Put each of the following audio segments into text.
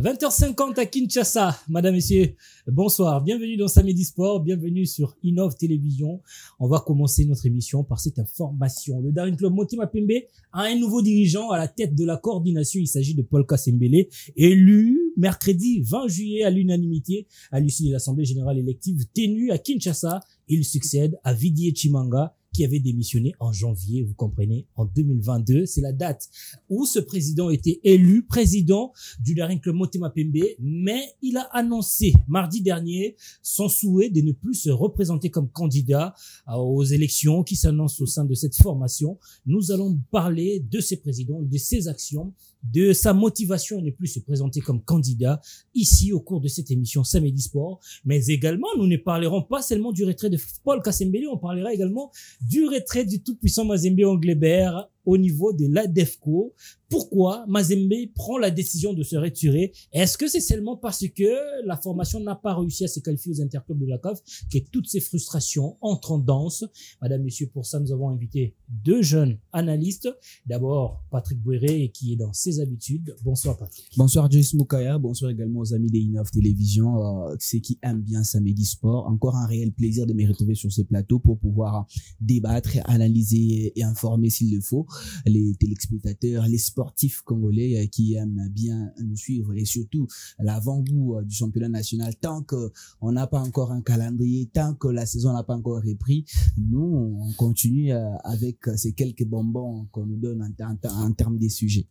20h50 à Kinshasa. Madame, messieurs, bonsoir. Bienvenue dans Samedi Sport. Bienvenue sur Innov Télévision. On va commencer notre émission par cette information. Le Daring Club Motema Pembe a un nouveau dirigeant à la tête de la coordination. Il s'agit de Paul Kasembele, élu mercredi 20 juillet à l'unanimité à l'issue de l'Assemblée générale élective tenue à Kinshasa. Il succède à Vidier Chimanga, qui avait démissionné en janvier, vous comprenez, en 2022. C'est la date où ce président était élu président du Daring Club Motema Pembe, mais il a annoncé mardi dernier son souhait de ne plus se représenter comme candidat aux élections qui s'annoncent au sein de cette formation. Nous allons parler de ces présidents, de ses actions, de sa motivation à ne plus se présenter comme candidat ici au cours de cette émission Samedi Sport. Mais également, nous ne parlerons pas seulement du retrait de Paul Kasembele, on parlera également du retrait du tout-puissant Mazembe Englebert au niveau de l'ADEFCO. Pourquoi Mazembe prend la décision de se retirer? Est-ce que c'est seulement parce que la formation n'a pas réussi à se qualifier aux interclubs de la CAF que toutes ces frustrations entrent en danse? Madame, messieurs, pour ça, nous avons invité deux jeunes analystes. D'abord, Patrick Bouéré, qui est dans ses habitudes. Bonsoir, Patrick. Bonsoir, Joyce Moukaya. Bonsoir également aux amis d'Innov Télévision, ceux qui aiment bien Samedi Sport. Encore un réel plaisir de me retrouver sur ces plateaux pour pouvoir débattre, analyser et informer s'il le faut les téléspectateurs, les sportifs congolais qui aiment bien nous suivre et surtout l'avant-goût du championnat national. Tant qu'on n'a pas encore un calendrier, tant que la saison n'a pas encore repris, nous, on continue avec ces quelques bonbons qu'on nous donne en termes des sujets.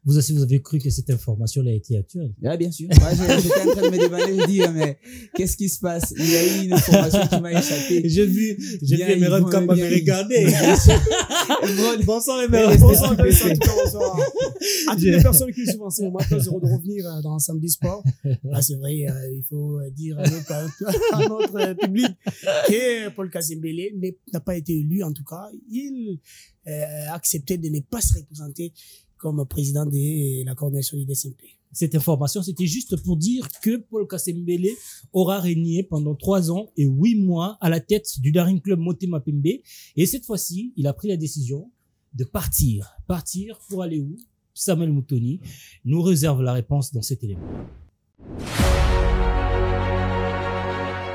Vous aussi, vous avez cru que cette information-là était actuelle? Ah, bien sûr. Moi, j'étais en train de me demander, je dis, mais qu'est-ce qui se passe? Il y a eu une information qui m'a échappé. J'ai vu Emerald Kamba me regarder. Bonsoir, Emerald. Bonsoir, bonsoir. À toutes les personnes qui suivent en ce moment, très heureux de revenir dans Samedi Sport. Là, c'est vrai, il faut dire à notre public que Paul Kasembele n'a pas été élu, en tout cas. Il a accepté de ne pas se représenter comme président de la coordination du DSMP. Cette information, c'était juste pour dire que Paul Kasembele aura régné pendant 3 ans et 8 mois à la tête du Daring Club Motema Pembe. Et cette fois-ci, il a pris la décision de partir. Partir pour aller où? Samuel Moutoni nous réserve la réponse dans cet élément.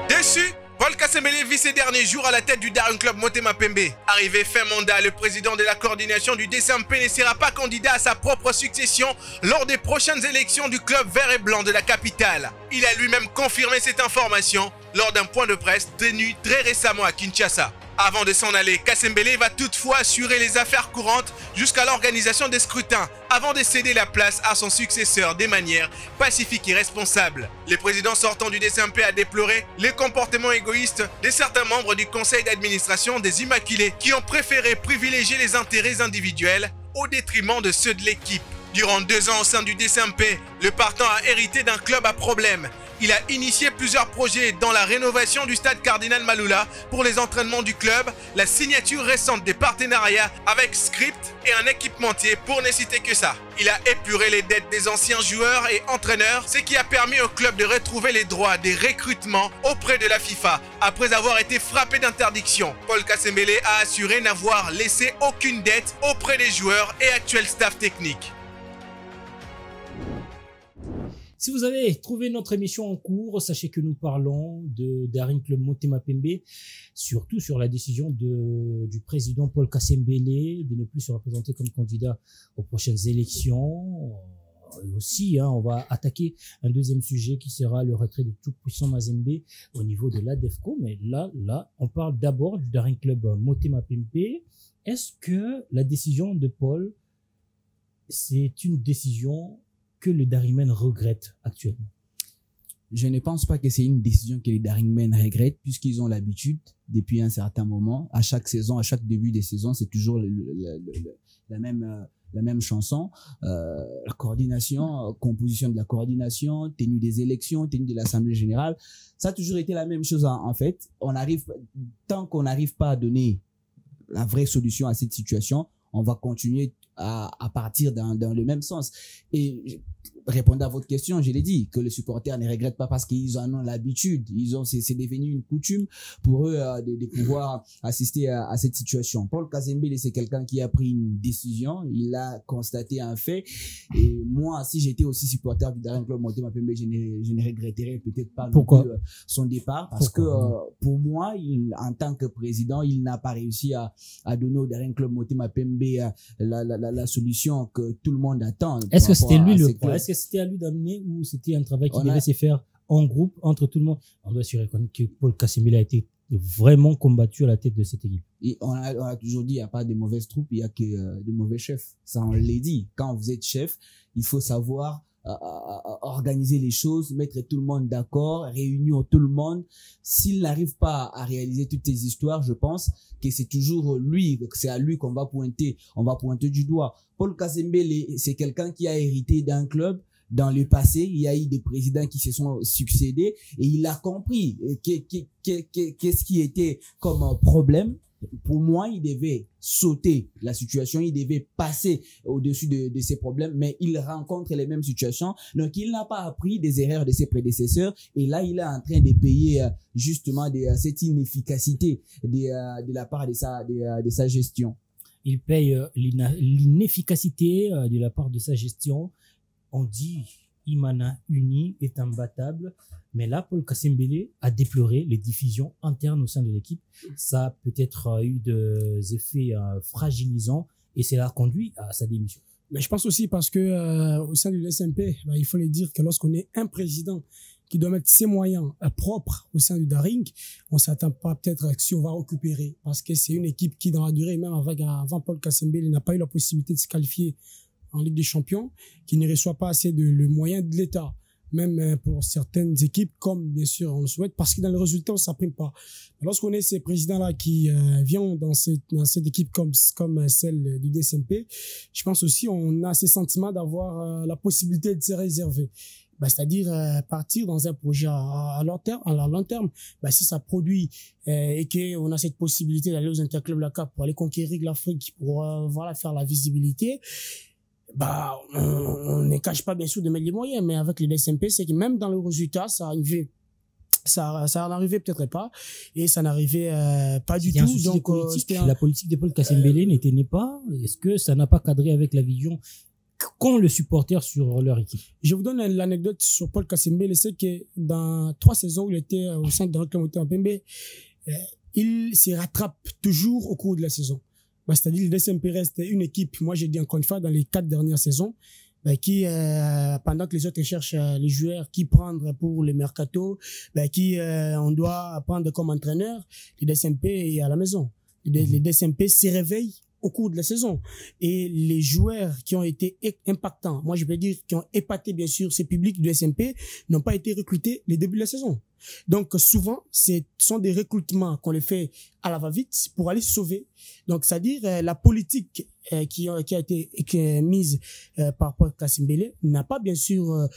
Déçu, Paul Kasembele vit ces derniers jours à la tête du Daring Club Motema Pembe. Arrivé fin mandat, le président de la coordination du DSMP ne sera pas candidat à sa propre succession lors des prochaines élections du club vert et blanc de la capitale. Il a lui-même confirmé cette information lors d'un point de presse tenu très récemment à Kinshasa. Avant de s'en aller, Kasembele va toutefois assurer les affaires courantes jusqu'à l'organisation des scrutins, avant de céder la place à son successeur de manière pacifique et responsable. Le président sortant du DSMP a déploré les comportements égoïstes de certains membres du conseil d'administration des Immaculés qui ont préféré privilégier les intérêts individuels au détriment de ceux de l'équipe. Durant 2 ans au sein du DSMP, le partant a hérité d'un club à problème. Il a initié plusieurs projets dans la rénovation du stade Cardinal Maloula pour les entraînements du club, la signature récente des partenariats avec Script et un équipementier pour ne citer que ça. Il a épuré les dettes des anciens joueurs et entraîneurs, ce qui a permis au club de retrouver les droits des recrutements auprès de la FIFA après avoir été frappé d'interdiction. Paul Kasembele a assuré n'avoir laissé aucune dette auprès des joueurs et actuel staff technique. Si vous avez trouvé notre émission en cours, sachez que nous parlons de Daring Club Motema Pembe, surtout sur la décision du président Paul Kasembele de ne plus se représenter comme candidat aux prochaines élections. Et aussi, on va attaquer un deuxième sujet qui sera le retrait du tout-puissant Mazembe au niveau de l'ADEFCO. Mais là, on parle d'abord du Daring Club Motema Pembe. Est-ce que la décision de Paul, c'est une décision que les Daringmen regrettent actuellement? Je ne pense pas que c'est une décision que les Daringmen regrettent, puisqu'ils ont l'habitude, depuis un certain moment, à chaque saison, à chaque début des saisons, c'est toujours la même chanson. La coordination, composition de la coordination, tenue des élections, tenue de l'Assemblée générale, ça a toujours été la même chose en fait. Tant qu'on n'arrive pas à donner la vraie solution à cette situation, on va continuer à partir dans le même sens. Et répondre à votre question, je l'ai dit, que les supporters ne regrettent pas parce qu'ils en ont l'habitude. C'est devenu une coutume pour eux de pouvoir assister à cette situation. Paul Kasembele, c'est quelqu'un qui a pris une décision, il a constaté un fait. Et moi, si j'étais aussi supporter du Daring Club Motema Pembe, je ne regretterais peut-être pas son départ parce que pour moi, en tant que président, il n'a pas réussi à donner au Daring Club Motema Pembe la solution que tout le monde attend. Est-ce que c'était lui le problème? Est-ce que c'était à lui d'amener ou c'était un travail qui devait se faire en groupe entre tout le monde? On doit se reconnaître que Paul Kasembele a été vraiment combattu à la tête de cette équipe. Et on a toujours dit, il n'y a pas de mauvaises troupes, il n'y a que de mauvais chefs. Ça, on l'a dit. Quand vous êtes chef, il faut savoir organiser les choses, mettre tout le monde d'accord, réunir tout le monde. S'il n'arrive pas à réaliser toutes ces histoires, je pense que c'est toujours lui, que c'est à lui qu'on va pointer. On va pointer du doigt. Paul Kasembele, c'est quelqu'un qui a hérité d'un club. Dans le passé, il y a eu des présidents qui se sont succédés et il a compris qu'est-ce qui était comme un problème. Pour moi, il devait sauter la situation, il devait passer au-dessus de ces problèmes, mais il rencontre les mêmes situations. Donc, il n'a pas appris des erreurs de ses prédécesseurs et là, il est en train de payer justement cette inefficacité de la part de sa gestion. Il paye l'inefficacité de la part de sa gestion. On dit Imana uni est imbattable, mais là Paul Kasembele a déploré les divisions internes au sein de l'équipe. Ça a peut-être eu des effets fragilisants et cela a conduit à sa démission. Mais je pense aussi parce que au sein du SMP, il faut le dire que lorsqu'on est un président qui doit mettre ses moyens propres au sein du Daring, on s'attend pas peut-être à si on va récupérer parce que c'est une équipe qui dans la durée, même avant Paul Kasembele, n'a pas eu la possibilité de se qualifier en Ligue des Champions, qui ne reçoit pas assez de moyens de l'État, même pour certaines équipes, comme bien sûr on le souhaite, parce que dans les résultats, on ne s'imprime pas. Lorsqu'on est ces présidents-là qui viennent dans cette équipe comme celle du DSMP, je pense aussi on a ces sentiments d'avoir la possibilité de se réserver. C'est-à-dire partir dans un projet à long terme, si ça produit et qu'on a cette possibilité d'aller aux interclubs la CAP pour aller conquérir l'Afrique, pour faire la visibilité, on ne cache pas bien sûr de mettre les moyens, mais avec les DSMP, c'est que même dans le résultat, ça n'arrivait peut-être pas, et ça n'arrivait pas du tout. Donc, la politique de Paul Kasembele n'était pas. Est-ce que ça n'a pas cadré avec la vision qu'ont le supporter sur leur équipe? Je vous donne l'anecdote sur Paul Kasembele, c'est que dans 3 saisons où il était au sein de Daring Club Motema Pembe, il se rattrape toujours au cours de la saison. C'est-à-dire le DSMP reste une équipe, moi j'ai dit encore une fois, dans les 4 dernières saisons, qui pendant que les autres cherchent les joueurs qui prendre pour le mercato, on doit prendre comme entraîneur, le DSMP est à la maison. Le DSMP se réveille au cours de la saison, et les joueurs qui ont été impactants, moi je peux dire qui ont épaté bien sûr ces publics du SMP, n'ont pas été recrutés les débuts de la saison. Donc souvent ce sont des recrutements qu'on les fait à la va-vite pour aller sauver. Donc c'est-à-dire la politique qui a été mise par Paul Kasembele n'a pas bien sûr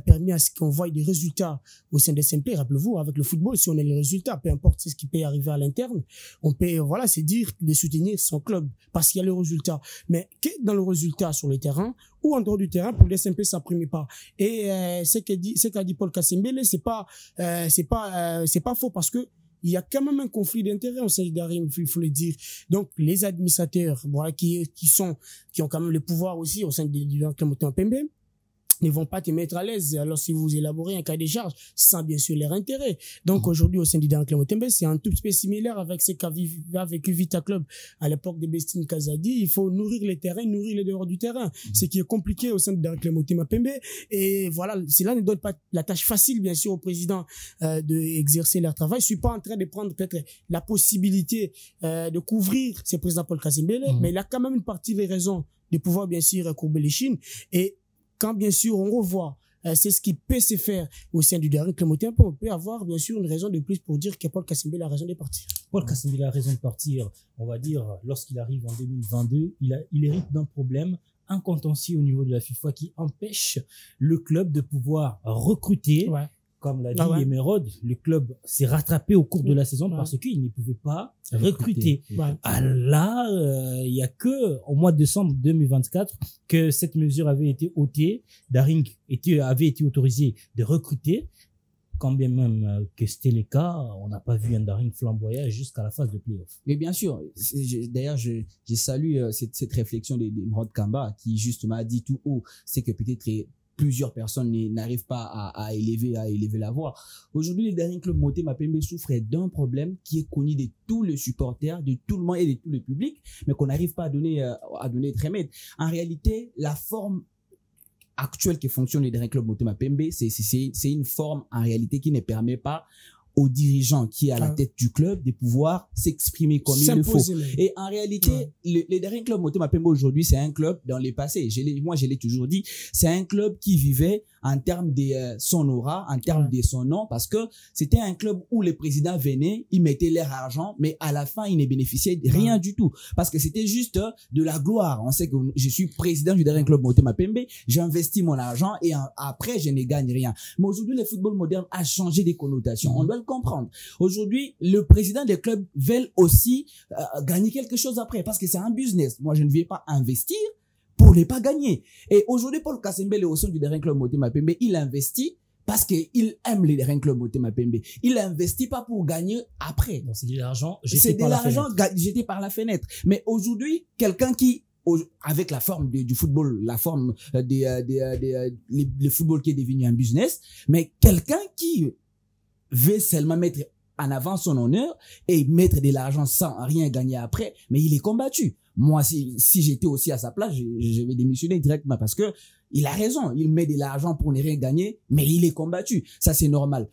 permis à ce qu'on voie des résultats au sein des SMP. Rappelez-vous, avec le football, si on a les résultats, peu importe ce qui peut arriver à l'interne, on peut c'est dire de soutenir son club parce qu'il y a le résultat. Mais dans le résultat sur le terrain ou en dehors du terrain, pour les SMP, ça ne pas. Et ce qu'a dit Paul Kasembele, c'est pas faux, parce que il y a quand même un conflit d'intérêts au sein du Daring, il faut le dire. Donc, les administrateurs, qui ont quand même le pouvoir aussi au sein du Daring Club Motema Pembe, ne vont pas te mettre à l'aise. Alors, si vous élaborez un cas de charge, sans bien sûr leur intérêt. Donc, aujourd'hui, au sein du Daring Club Motema Pembe, c'est un tout petit peu similaire avec ce qu'a vécu Vita Club à l'époque de Bestine Kazadi. Il faut nourrir les terrains, nourrir les dehors du terrain. Ce qui est compliqué au sein du Daring Club Motema Pembe. Et voilà, cela ne donne pas la tâche facile, bien sûr, au président d'exercer leur travail. Je suis pas en train de prendre peut-être la possibilité de couvrir ce président Paul Kasembele, mais il a quand même une partie des raisons de pouvoir, bien sûr, courber les chines. Et quand bien sûr on revoit c'est ce qui peut se faire au sein du Daring Club Motema Pembe, on peut avoir bien sûr une raison de plus pour dire que Paul Kasembele a raison de partir. Paul Kasembele a raison de partir, on va dire, lorsqu'il arrive en 2022, il hérite d'un problème, un contentieux au niveau de la FIFA qui empêche le club de pouvoir recruter comme l'a dit Emeraude, le club s'est rattrapé au cours de la saison parce qu'il ne pouvait pas recruter. Là, il y a que au mois de décembre 2024 que cette mesure avait été ôtée. Daring avait été autorisé de recruter. Quand bien même que c'était le cas, on n'a pas vu un Daring flamboyant jusqu'à la phase de play-off. Mais bien sûr, d'ailleurs, je salue cette réflexion d'Emeraude Kamba qui justement a dit tout haut, c'est que peut-être plusieurs personnes n'arrivent pas à élever la voix. Aujourd'hui, le Daring Club Motema Pembe souffre d'un problème qui est connu de tous les supporters, de tout le monde et de tout le public, mais qu'on n'arrive pas à donner très net. En réalité, la forme actuelle qui fonctionne le Daring Club Motema Pembe, c'est une forme en réalité qui ne permet pas aux dirigeants qui est à la tête du club de pouvoir s'exprimer comme il le faut. Et en réalité, le Daring Club Motema Pembe aujourd'hui, c'est un club dans les passés. Moi, je l'ai toujours dit, c'est un club qui vivait en termes de son aura, en termes de son nom, parce que c'était un club où les présidents venaient, ils mettaient leur argent, mais à la fin, ils ne bénéficiaient de rien du tout, parce que c'était juste de la gloire. On sait que je suis président du Daring Club Motema Pembe, j'investis mon argent et après, je ne gagne rien. Mais aujourd'hui, le football moderne a changé des connotations. On doit le comprendre. Aujourd'hui, le président des clubs veut aussi gagner quelque chose après, parce que c'est un business. Moi, je ne vais pas investir pour ne pas gagner. Et aujourd'hui, Paul Kasembele, au sein du Daring Club Motema Pembe, il investit parce qu'il aime le Daring Club Motema Pembe. Il investit pas pour gagner après. Donc, c'est de l'argent jeté par la fenêtre. Mais aujourd'hui, quelqu'un qui, avec la forme du football, la forme le football qui est devenu un business, mais quelqu'un qui veut seulement mettre en avant son honneur et mettre de l'argent sans rien gagner après, mais il est combattu. Moi, si j'étais aussi à sa place, je vais démissionner directement parce que il a raison. Il met de l'argent pour ne rien gagner, mais il est combattu. Ça, c'est normal.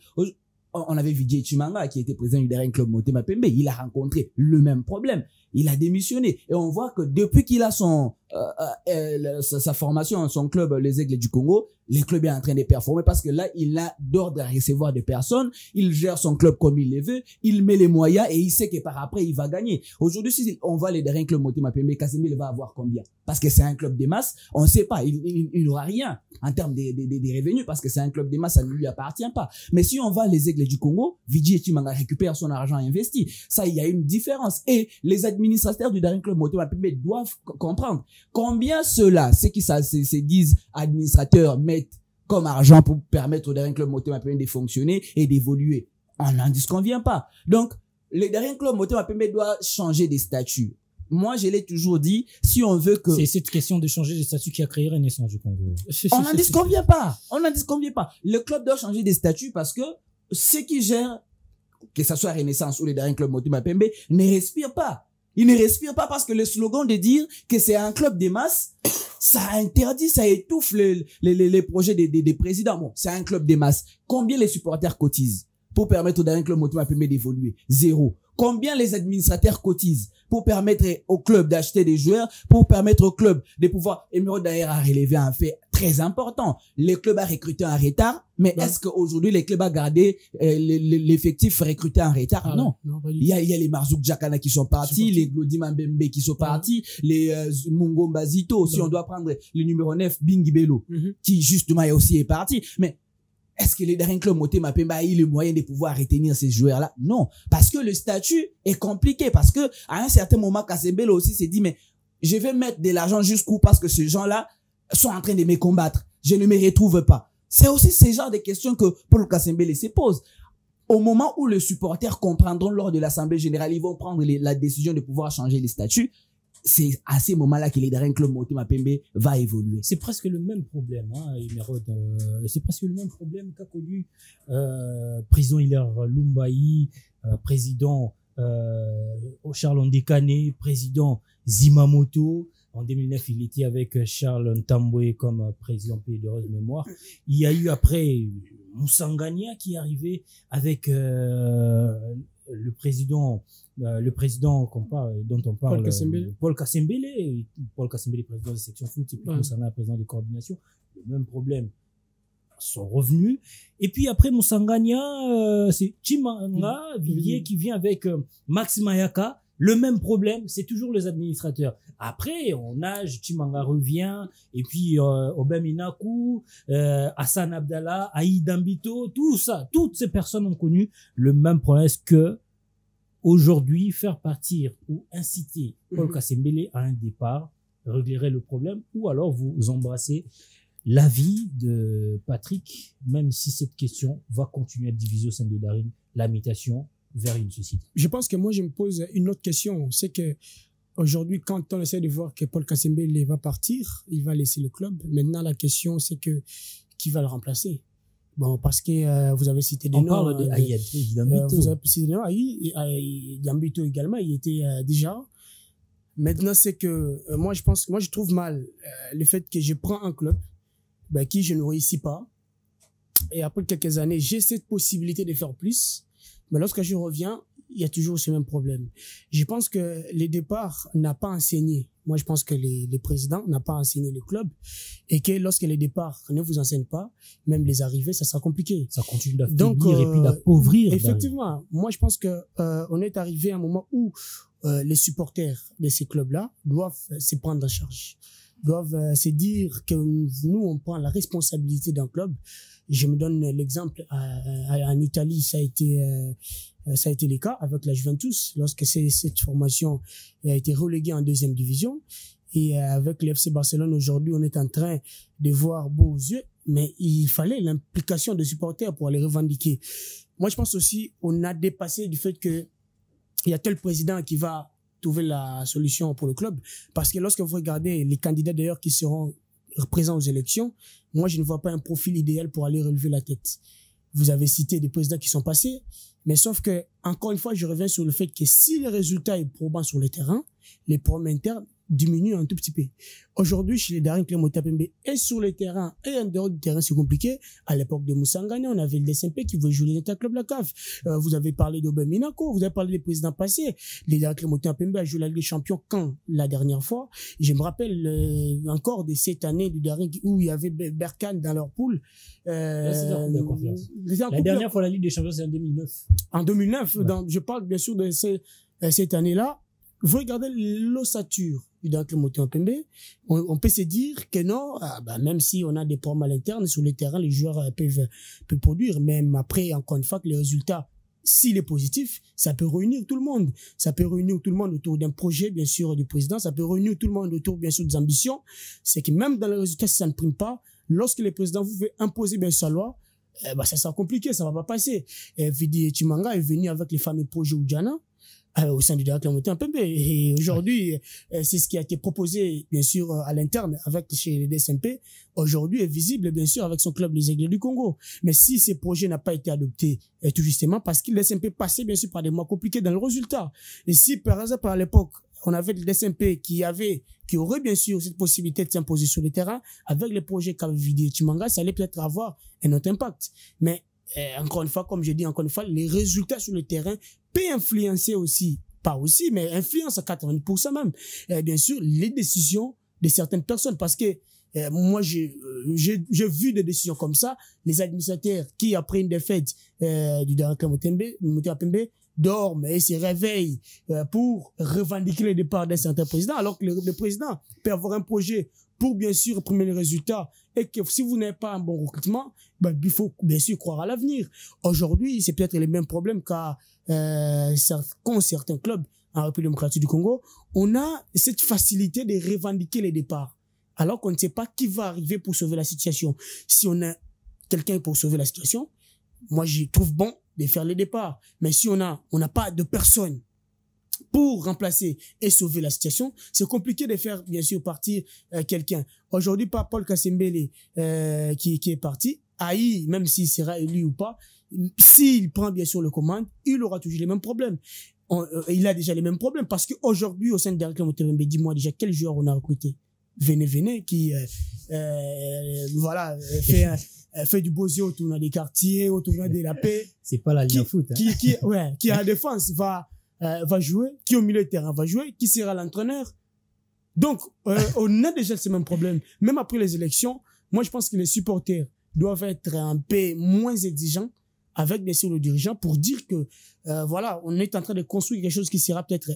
On avait vu Didier Chimanga qui était président du Daring Club Motema Pembe. Il a rencontré le même problème. Il a démissionné. Et on voit que depuis qu'il a sa formation, son club, les Aigles du Congo, le club est en train de performer parce que là, il a d'ordre à recevoir des personnes. Il gère son club comme il le veut. Il met les moyens et il sait que par après, il va gagner. Aujourd'hui, si on va les Daring Club Motema Pembe, Casemiro va avoir combien? Parce que c'est un club des masses. On ne sait pas. Il n'aura rien en termes des revenus parce que c'est un club des masses. Ça ne lui appartient pas. Mais si on va les Aigles du Congo, Vidi Chimanga récupère son argent investi. Ça, il y a une différence. Et les administrateurs du Daring Club Motema Pembe doivent comprendre combien ceux-là, ceux qui se disent administrateurs, mettent comme argent pour permettre au Daring Club Motema Pembe de fonctionner et d'évoluer. On n'en disconvient pas. Donc, le Daring Club Motema Pembe doit changer des statuts. Moi, je l'ai toujours dit, si on veut que... C'est cette question de changer des statuts qui a créé Renaissance du Congo. On n'en disconvient pas. On n'en disconvient pas. Le club doit changer des statuts parce que ceux qui gèrent, que ce soit Renaissance ou le Daring Club Motema Pembe, ne respirent pas. Ils ne respirent pas parce que le slogan de dire que c'est un club des masses, ça interdit, ça étouffe les projets des présidents. Bon, c'est un club des masses. Combien les supporters cotisent pour permettre au Daring Club Motema Pembe d'évoluer? 0. Combien les administrateurs cotisent pour permettre au club d'acheter des joueurs, pour permettre au club de pouvoir... Emeraude d'ailleurs a relevé un fait très important. Les clubs a recruté en retard, mais est-ce qu'aujourd'hui les clubs a gardé l'effectif recruté en retard? Non. Il y a les Marzouk Djakana qui sont partis, les Glody Mambembe qui sont partis, les Mungo Mbazito, si on doit prendre le numéro 9, Bingi Bello, qui justement est parti. Mais est-ce que les Daring Club Motema Pembe a eu le moyen de pouvoir retenir ces joueurs-là? Non. Parce que le statut est compliqué. Parce que, à un certain moment, Kasembele aussi s'est dit, mais je vais mettre de l'argent jusqu'où? Parce que ces gens-là sont en train de me combattre. Je ne me retrouve pas. C'est aussi ce genre de questions que Paul Kasembele se pose. Au moment où les supporters comprendront lors de l'Assemblée Générale, ils vont prendre la décision de pouvoir changer les statuts. C'est à ces moments-là que les Daring Club Motema Pembe va évoluer. C'est presque le même problème, hein, c'est presque le même problème qu'a connu président Hilaire Lumbayi, président Charles Ondekane, président Zimamoto. En 2009, il était avec Charles Ntambwe comme président pays de heureuse mémoire. Il y a eu après Moussangania qui est arrivé avec le président dont on parle, Paul Kasembele, président de section foot, et puis Moussangana, président de coordination. Le même problème, sont revenus. Et puis après Moussangania, c'est Chimanga Villiers qui vient avec Max Mayaka, Le même problème, c'est toujours les administrateurs. Après, on a Chimanga revient, et puis Obem Inaku, Hassan Abdallah, Aïd Ambito, tout ça, toutes ces personnes ont connu le même problème. Est-ce que aujourd'hui, faire partir ou inciter Paul Kasembele à un départ réglerait le problème, ou alors vous embrassez l'avis de Patrick, même si cette question va continuer à diviser au sein de Daring la mutation vers une société? Je pense que moi, je me pose une autre question. C'est que aujourd'hui, quand on essaie de voir que Paul Kasembele va partir, il va laisser le club. Maintenant, la question, c'est que qui va le remplacer? Bon, parce que vous avez cité des noms. On parle de Aïd Ambito. Vous avez cité des noms. Aïd Ambito également, il était déjà. Maintenant, c'est que moi, je trouve mal le fait que je prends un club qui je ne réussis pas. Et après quelques années, j'ai cette possibilité de faire plus. Mais lorsque je reviens, il y a toujours ce même problème. Je pense que les départs n'ont pas enseigné. Moi, je pense que les présidents n'ont pas enseigné le club. Et que lorsque les départs ne vous enseignent pas, même les arrivées, ça sera compliqué. Ça continue d'affaiblir et puis d'appauvrir. Effectivement. Moi, je pense que on est arrivé à un moment où les supporters de ces clubs-là doivent se prendre en charge. Doivent se dire que nous, on prend la responsabilité d'un club. Je me donne l'exemple, en Italie, ça a été le cas avec la Juventus, lorsque cette formation a été reléguée en deuxième division. Et avec le FC Barcelone, aujourd'hui, on est en train de voir beaux yeux, mais il fallait l'implication des supporters pour aller revendiquer. Moi, je pense aussi, on a dépassé du fait que il y a tel président qui va trouver la solution pour le club. Parce que lorsque vous regardez les candidats d'ailleurs qui seront présents aux élections, moi, je ne vois pas un profil idéal pour aller relever la tête. Vous avez cité des présidents qui sont passés, mais sauf que, encore une fois, je reviens sur le fait que si le résultat est probant sur le terrain, les problèmes internes diminuent un tout petit peu. Aujourd'hui, chez les Daring Club Motema Pembe, et sur le terrain, et en dehors du terrain, c'est compliqué. À l'époque de Moussa Ngane, on avait le DSMP qui veut jouer les Interclubs la CAF. Vous avez parlé d'Obem Minako, vous avez parlé des présidents passés. Les Daring Club Motema Pembe a joué la Ligue des Champions quand? La dernière fois. Je me rappelle encore de cette année du Daring où il y avait Berkane dans leur poule. La dernière fois la Ligue des Champions, c'est en 2009. En 2009, ouais. Je parle bien sûr de cette année-là. Vous regardez l'ossature du Daring Club Motema Pembe, on peut se dire que non, même si on a des problèmes à l'interne, sur le terrain, les joueurs peuvent produire, même après, encore une fois, que les résultats, s'il est positif, ça peut réunir tout le monde. Ça peut réunir tout le monde autour d'un projet, bien sûr, du président. Ça peut réunir tout le monde autour, bien sûr, des ambitions. C'est que même dans les résultats, si ça ne prime pas, lorsque les présidents vous veulent imposer bien sa loi, ça sera compliqué, ça va pas passer. Vidi Chimanga est venu avec les fameux projets Oudjana, au sein du Daring Club Motema Pembe. Et aujourd'hui, c'est ce qui a été proposé, bien sûr, à l'interne avec chez les DSMP. Aujourd'hui, est visible, bien sûr, avec son club, les Aigles du Congo. Mais si ces projets n'ont pas été adoptés, tout justement, parce que le DSMP passait, bien sûr, par des mois compliqués dans le résultat. Et si, par exemple, à l'époque, on avait le DSMP qui aurait, bien sûr, cette possibilité de s'imposer sur le terrain, avec les projets qu'avait Vidi Chimanga, ça allait peut-être avoir un autre impact. Mais, encore une fois, comme je dis encore une fois, les résultats sur le terrain peut influencer aussi, pas aussi, mais influence à 80% même, bien sûr, les décisions de certaines personnes. Parce que moi, j'ai vu des décisions comme ça, les administrateurs qui, après une défaite du Daring Club Motema Pembe, dorment et se réveillent pour revendiquer le départ d'un certain président, alors que le président peut avoir un projet pour bien sûr imprimer les résultats, et que si vous n'avez pas un bon recrutement, il faut bien sûr croire à l'avenir. Aujourd'hui, c'est peut-être les mêmes problèmes qu'à certains clubs en République démocratique du Congo. On a cette facilité de revendiquer les départs, alors qu'on ne sait pas qui va arriver pour sauver la situation. Si on a quelqu'un pour sauver la situation, moi je trouve bon de faire les départs. Mais si on n'a pas de personne pour remplacer et sauver la situation, c'est compliqué de faire, bien sûr, partir quelqu'un. Aujourd'hui, pas Paul Kasembele qui est parti. Aïe, même s'il sera élu ou pas, s'il prend, bien sûr, le commande, il aura toujours les mêmes problèmes. Il a déjà les mêmes problèmes parce qu'aujourd'hui, au sein de Daring Club Motema Pembe, dis-moi déjà quel joueur on a recruté. Véné, qui fait du beau jeu autour des quartiers, autour de la paix. C'est pas la ligne foot. Hein. Qui à la défense va jouer, qui au milieu de terrain va jouer, qui sera l'entraîneur. Donc, on a déjà ces mêmes problèmes. Même après les élections, moi je pense que les supporters doivent être un peu moins exigeants avec bien sûr le dirigeant pour dire que on est en train de construire quelque chose qui sera peut-être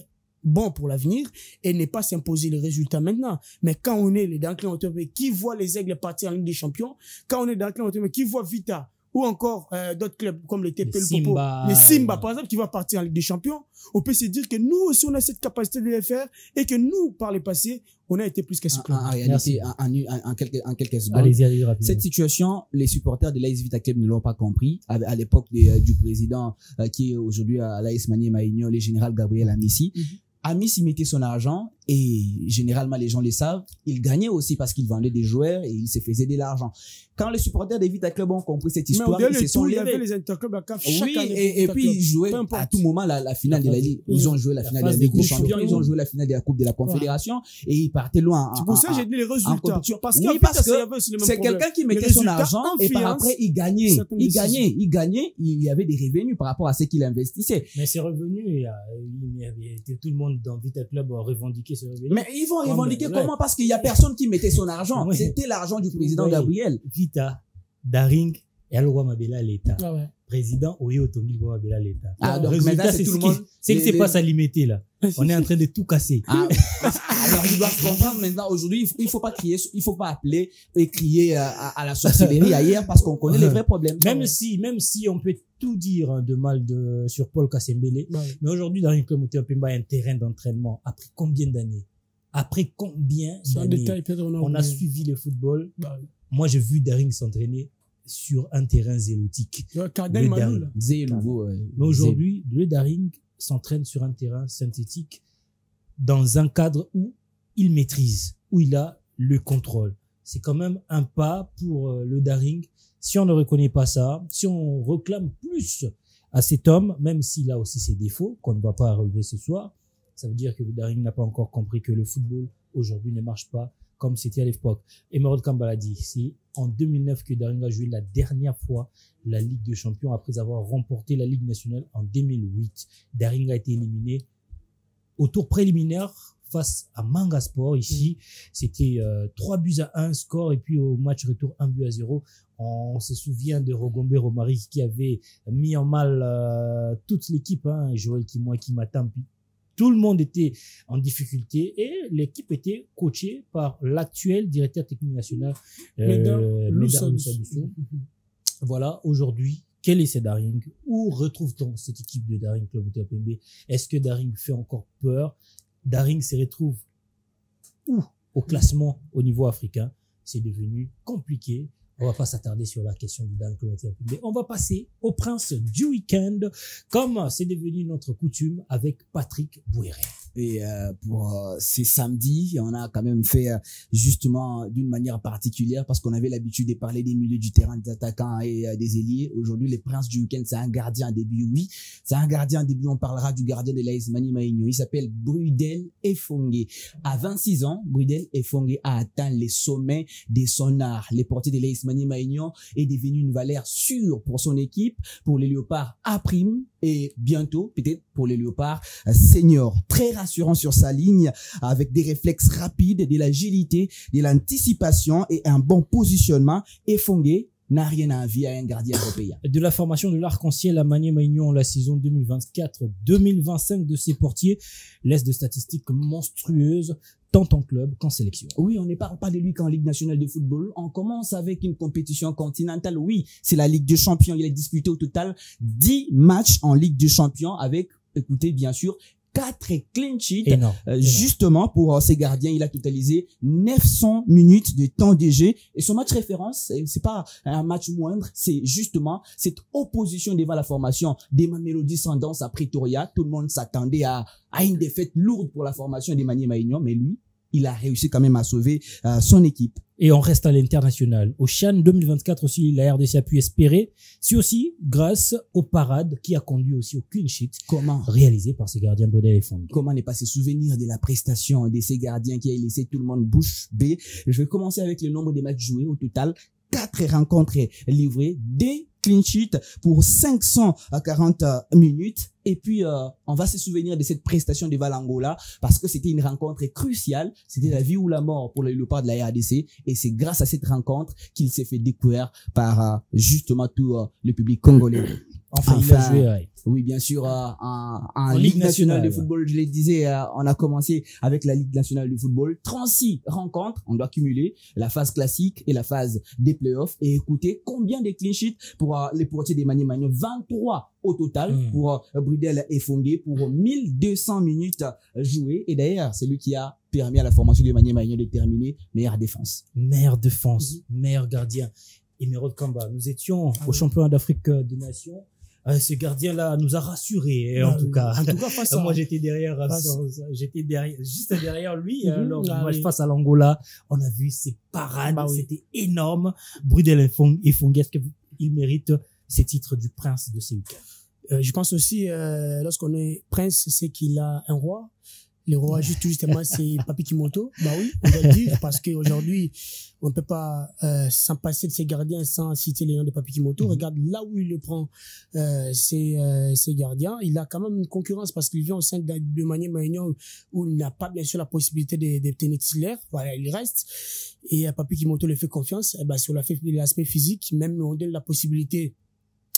bon pour l'avenir et ne pas s'imposer les résultats maintenant. Mais quand on est dans le clan qui voit les Aigles partir en Ligue des Champions, quand on est dans le clan qui voit Vita ou encore d'autres clubs comme les TP, le Popo, les Simba par exemple qui va partir en Ligue des Champions, on peut se dire que nous aussi on a cette capacité de le faire et que nous par le passé on a été plus qu'à ce club. En réalité, en quelques secondes, allez, cette situation, les supporters de l'AS Vita Club ne l'ont pas compris. À l'époque du président qui est aujourd'hui à l'AS Maniema-Union, le général Gabriel Amissi. Amissi mettait son argent et généralement les gens le savent, il gagnait aussi parce qu'il vendait des joueurs et il se faisait de l'argent. Quand les supporters des Vita Club ont compris cette histoire, ils se sont levés. Il y avait les interclubs à CAF chaque année. Et puis ils jouaient à tout moment la finale de la Ligue. Ils ont joué la finale de la Ligue des Champions, ils ont joué la finale de la Coupe de la Confédération et ils partaient loin. C'est pour ça que j'ai dit les résultats. Parce que c'est quelqu'un qui mettait son argent et par après il gagnait. Il y avait des revenus par rapport à ce qu'il investissait. Mais ces revenus, tout le monde dans Vita Club a revendiqué ces revenus. Mais ils vont revendiquer comment? Parce qu'il y a personne qui mettait son argent. C'était l'argent du président Gabriel. Vita, Daring et Alwa Mabela l'État. Président Oyo Tongi Mabela l'État. Donc maintenant c'est tout le monde. C'est que c'est pas ça limité là. On est en train de tout casser. Alors ils doivent comprendre maintenant aujourd'hui, il faut pas crier, il faut pas appeler et crier à la sorcellerie ailleurs parce qu'on connaît les vrais problèmes. Même si on peut tout dire de mal sur Paul Kassembele, mais aujourd'hui dans une Club Montema Pemba, il y a un terrain d'entraînement. Après combien d'années? On a suivi le football. Moi, j'ai vu Daring s'entraîner sur un terrain zélotique. Mais aujourd'hui, le Daring s'entraîne sur un terrain synthétique dans un cadre où il maîtrise, où il a le contrôle. C'est quand même un pas pour le Daring. Si on ne reconnaît pas ça, si on réclame plus à cet homme, même s'il a aussi ses défauts qu'on ne va pas relever ce soir, ça veut dire que le Daring n'a pas encore compris que le football aujourd'hui ne marche pas comme c'était à l'époque. Emerald Kambala dit, c'est en 2009 que Daring a joué la dernière fois la Ligue des Champions après avoir remporté la Ligue nationale en 2008. Daring a été éliminé au tour préliminaire face à Manga Sport. Ici, c'était 3-1 score et puis au match retour 1-0. On se souvient de Rogombe Romari qui avait mis en mal toute l'équipe, Joël Kimatampi. Tout le monde était en difficulté et l'équipe était coachée par l'actuel directeur technique national, Médard Moussa. Voilà, aujourd'hui, quel est ce Daring? Où retrouve-t-on cette équipe de Daring Club Montema Pembe? Est-ce que Daring fait encore peur? Daring se retrouve où au classement au niveau africain? C'est devenu compliqué. On va pas s'attarder sur la question du Daring Club Montema Pembe. On va passer au prince du week-end, comme c'est devenu notre coutume avec Patrick Bouéré. Et pour ces samedis, on a quand même fait justement d'une manière particulière parce qu'on avait l'habitude de parler des milieux du terrain, des attaquants et des ailiers. Aujourd'hui, les princes du week-end, c'est un gardien en début, oui. C'est un gardien en début, on parlera du gardien de l'AS Maniema-Union. Il s'appelle Brudel Efongue. À 26 ans, Brudel Efongue a atteint les sommets de son art. Les portiers de l'AS Maniema-Union est devenu une valeur sûre pour son équipe, pour les Léopards A' et bientôt, peut-être pour les Léopards seniors. Très rassurant sur sa ligne, avec des réflexes rapides, de l'agilité, de l'anticipation et un bon positionnement. Efongue n'a rien à envier à un gardien européen. De la formation de l'Arc-en-Ciel à Maniema-Union, la saison 2024-2025 de ses portiers laisse des statistiques monstrueuses, tant en club qu'en sélection. Oui, on ne parle pas de lui qu'en Ligue nationale de football. On commence avec une compétition continentale. Oui, c'est la Ligue des Champions. Il a disputé au total 10 matchs en Ligue des Champions avec, écoutez, bien sûr, 4 clean sheets. Justement, pour ces gardiens, il a totalisé 900 minutes de temps de jeu. Et son match référence, c'est pas un match moindre, c'est justement cette opposition devant la formation des Mamelodi Sundowns à Pretoria. Tout le monde s'attendait à une défaite lourde pour la formation des Maniema-Union, mais lui, il a réussi quand même à sauver son équipe. Et on reste à l'international. Au CHAN 2024 aussi, la RDC a pu espérer. C'est aussi grâce aux parades qui a conduit aussi au clean sheet. Réalisé par ces gardiens Brudel Efongue. Comment ne pas se souvenir de la prestation de ces gardiens qui a laissé tout le monde bouche bée. Je vais commencer avec le nombre de matchs joués au total. 4 rencontres livrées, des clean sheets pour 540 minutes. Et puis, on va se souvenir de cette prestation de Valangola parce que c'était une rencontre cruciale. C'était la vie ou la mort pour le Léopard de la RDC. Et c'est grâce à cette rencontre qu'il s'est fait découvrir par justement tout le public congolais. Enfin, il a joué, ouais. Oui, bien sûr, en Ligue nationale de football, je le disais, on a commencé avec la Ligue nationale de football. 36 rencontres, on doit cumuler la phase classique et la phase des playoffs. Et écoutez, combien de clean sheets pour les portiers d'Emmanuel Magnon? 23 au total pour Bridel et Fongué pour 1200 minutes jouées. Et d'ailleurs, c'est lui qui a permis à la formation d'Emmanuel Magnon de terminer meilleure défense. Meilleure défense, meilleur gardien. Emerald Kamba, nous étions au championnat d'Afrique des Nations. Ce gardien-là nous a rassurés, en tout cas. En tout cas, face à... Moi, j'étais juste derrière lui, lors du match face à l'Angola. On a vu ses parades, c'était énorme. Bridel et Fongué, est-ce qu'il mérite ces titres du prince de ces week-ends? Je pense aussi, lorsqu'on est prince, c'est qu'il a un roi. Le roi, justement, c'est Papi Kimoto. Bah oui, on doit le dire, parce qu'aujourd'hui, on ne peut pas s'en passer de ses gardiens sans citer les noms de Papi Kimoto. Regarde là où il le prend, ses gardiens. Il a quand même une concurrence parce qu'il vient au sein de Manier Magnon où il n'a pas bien sûr la possibilité de tenir titulaire. Voilà, il reste. Et Papi Kimoto lui fait confiance. Et sur l'aspect physique, même on donne la possibilité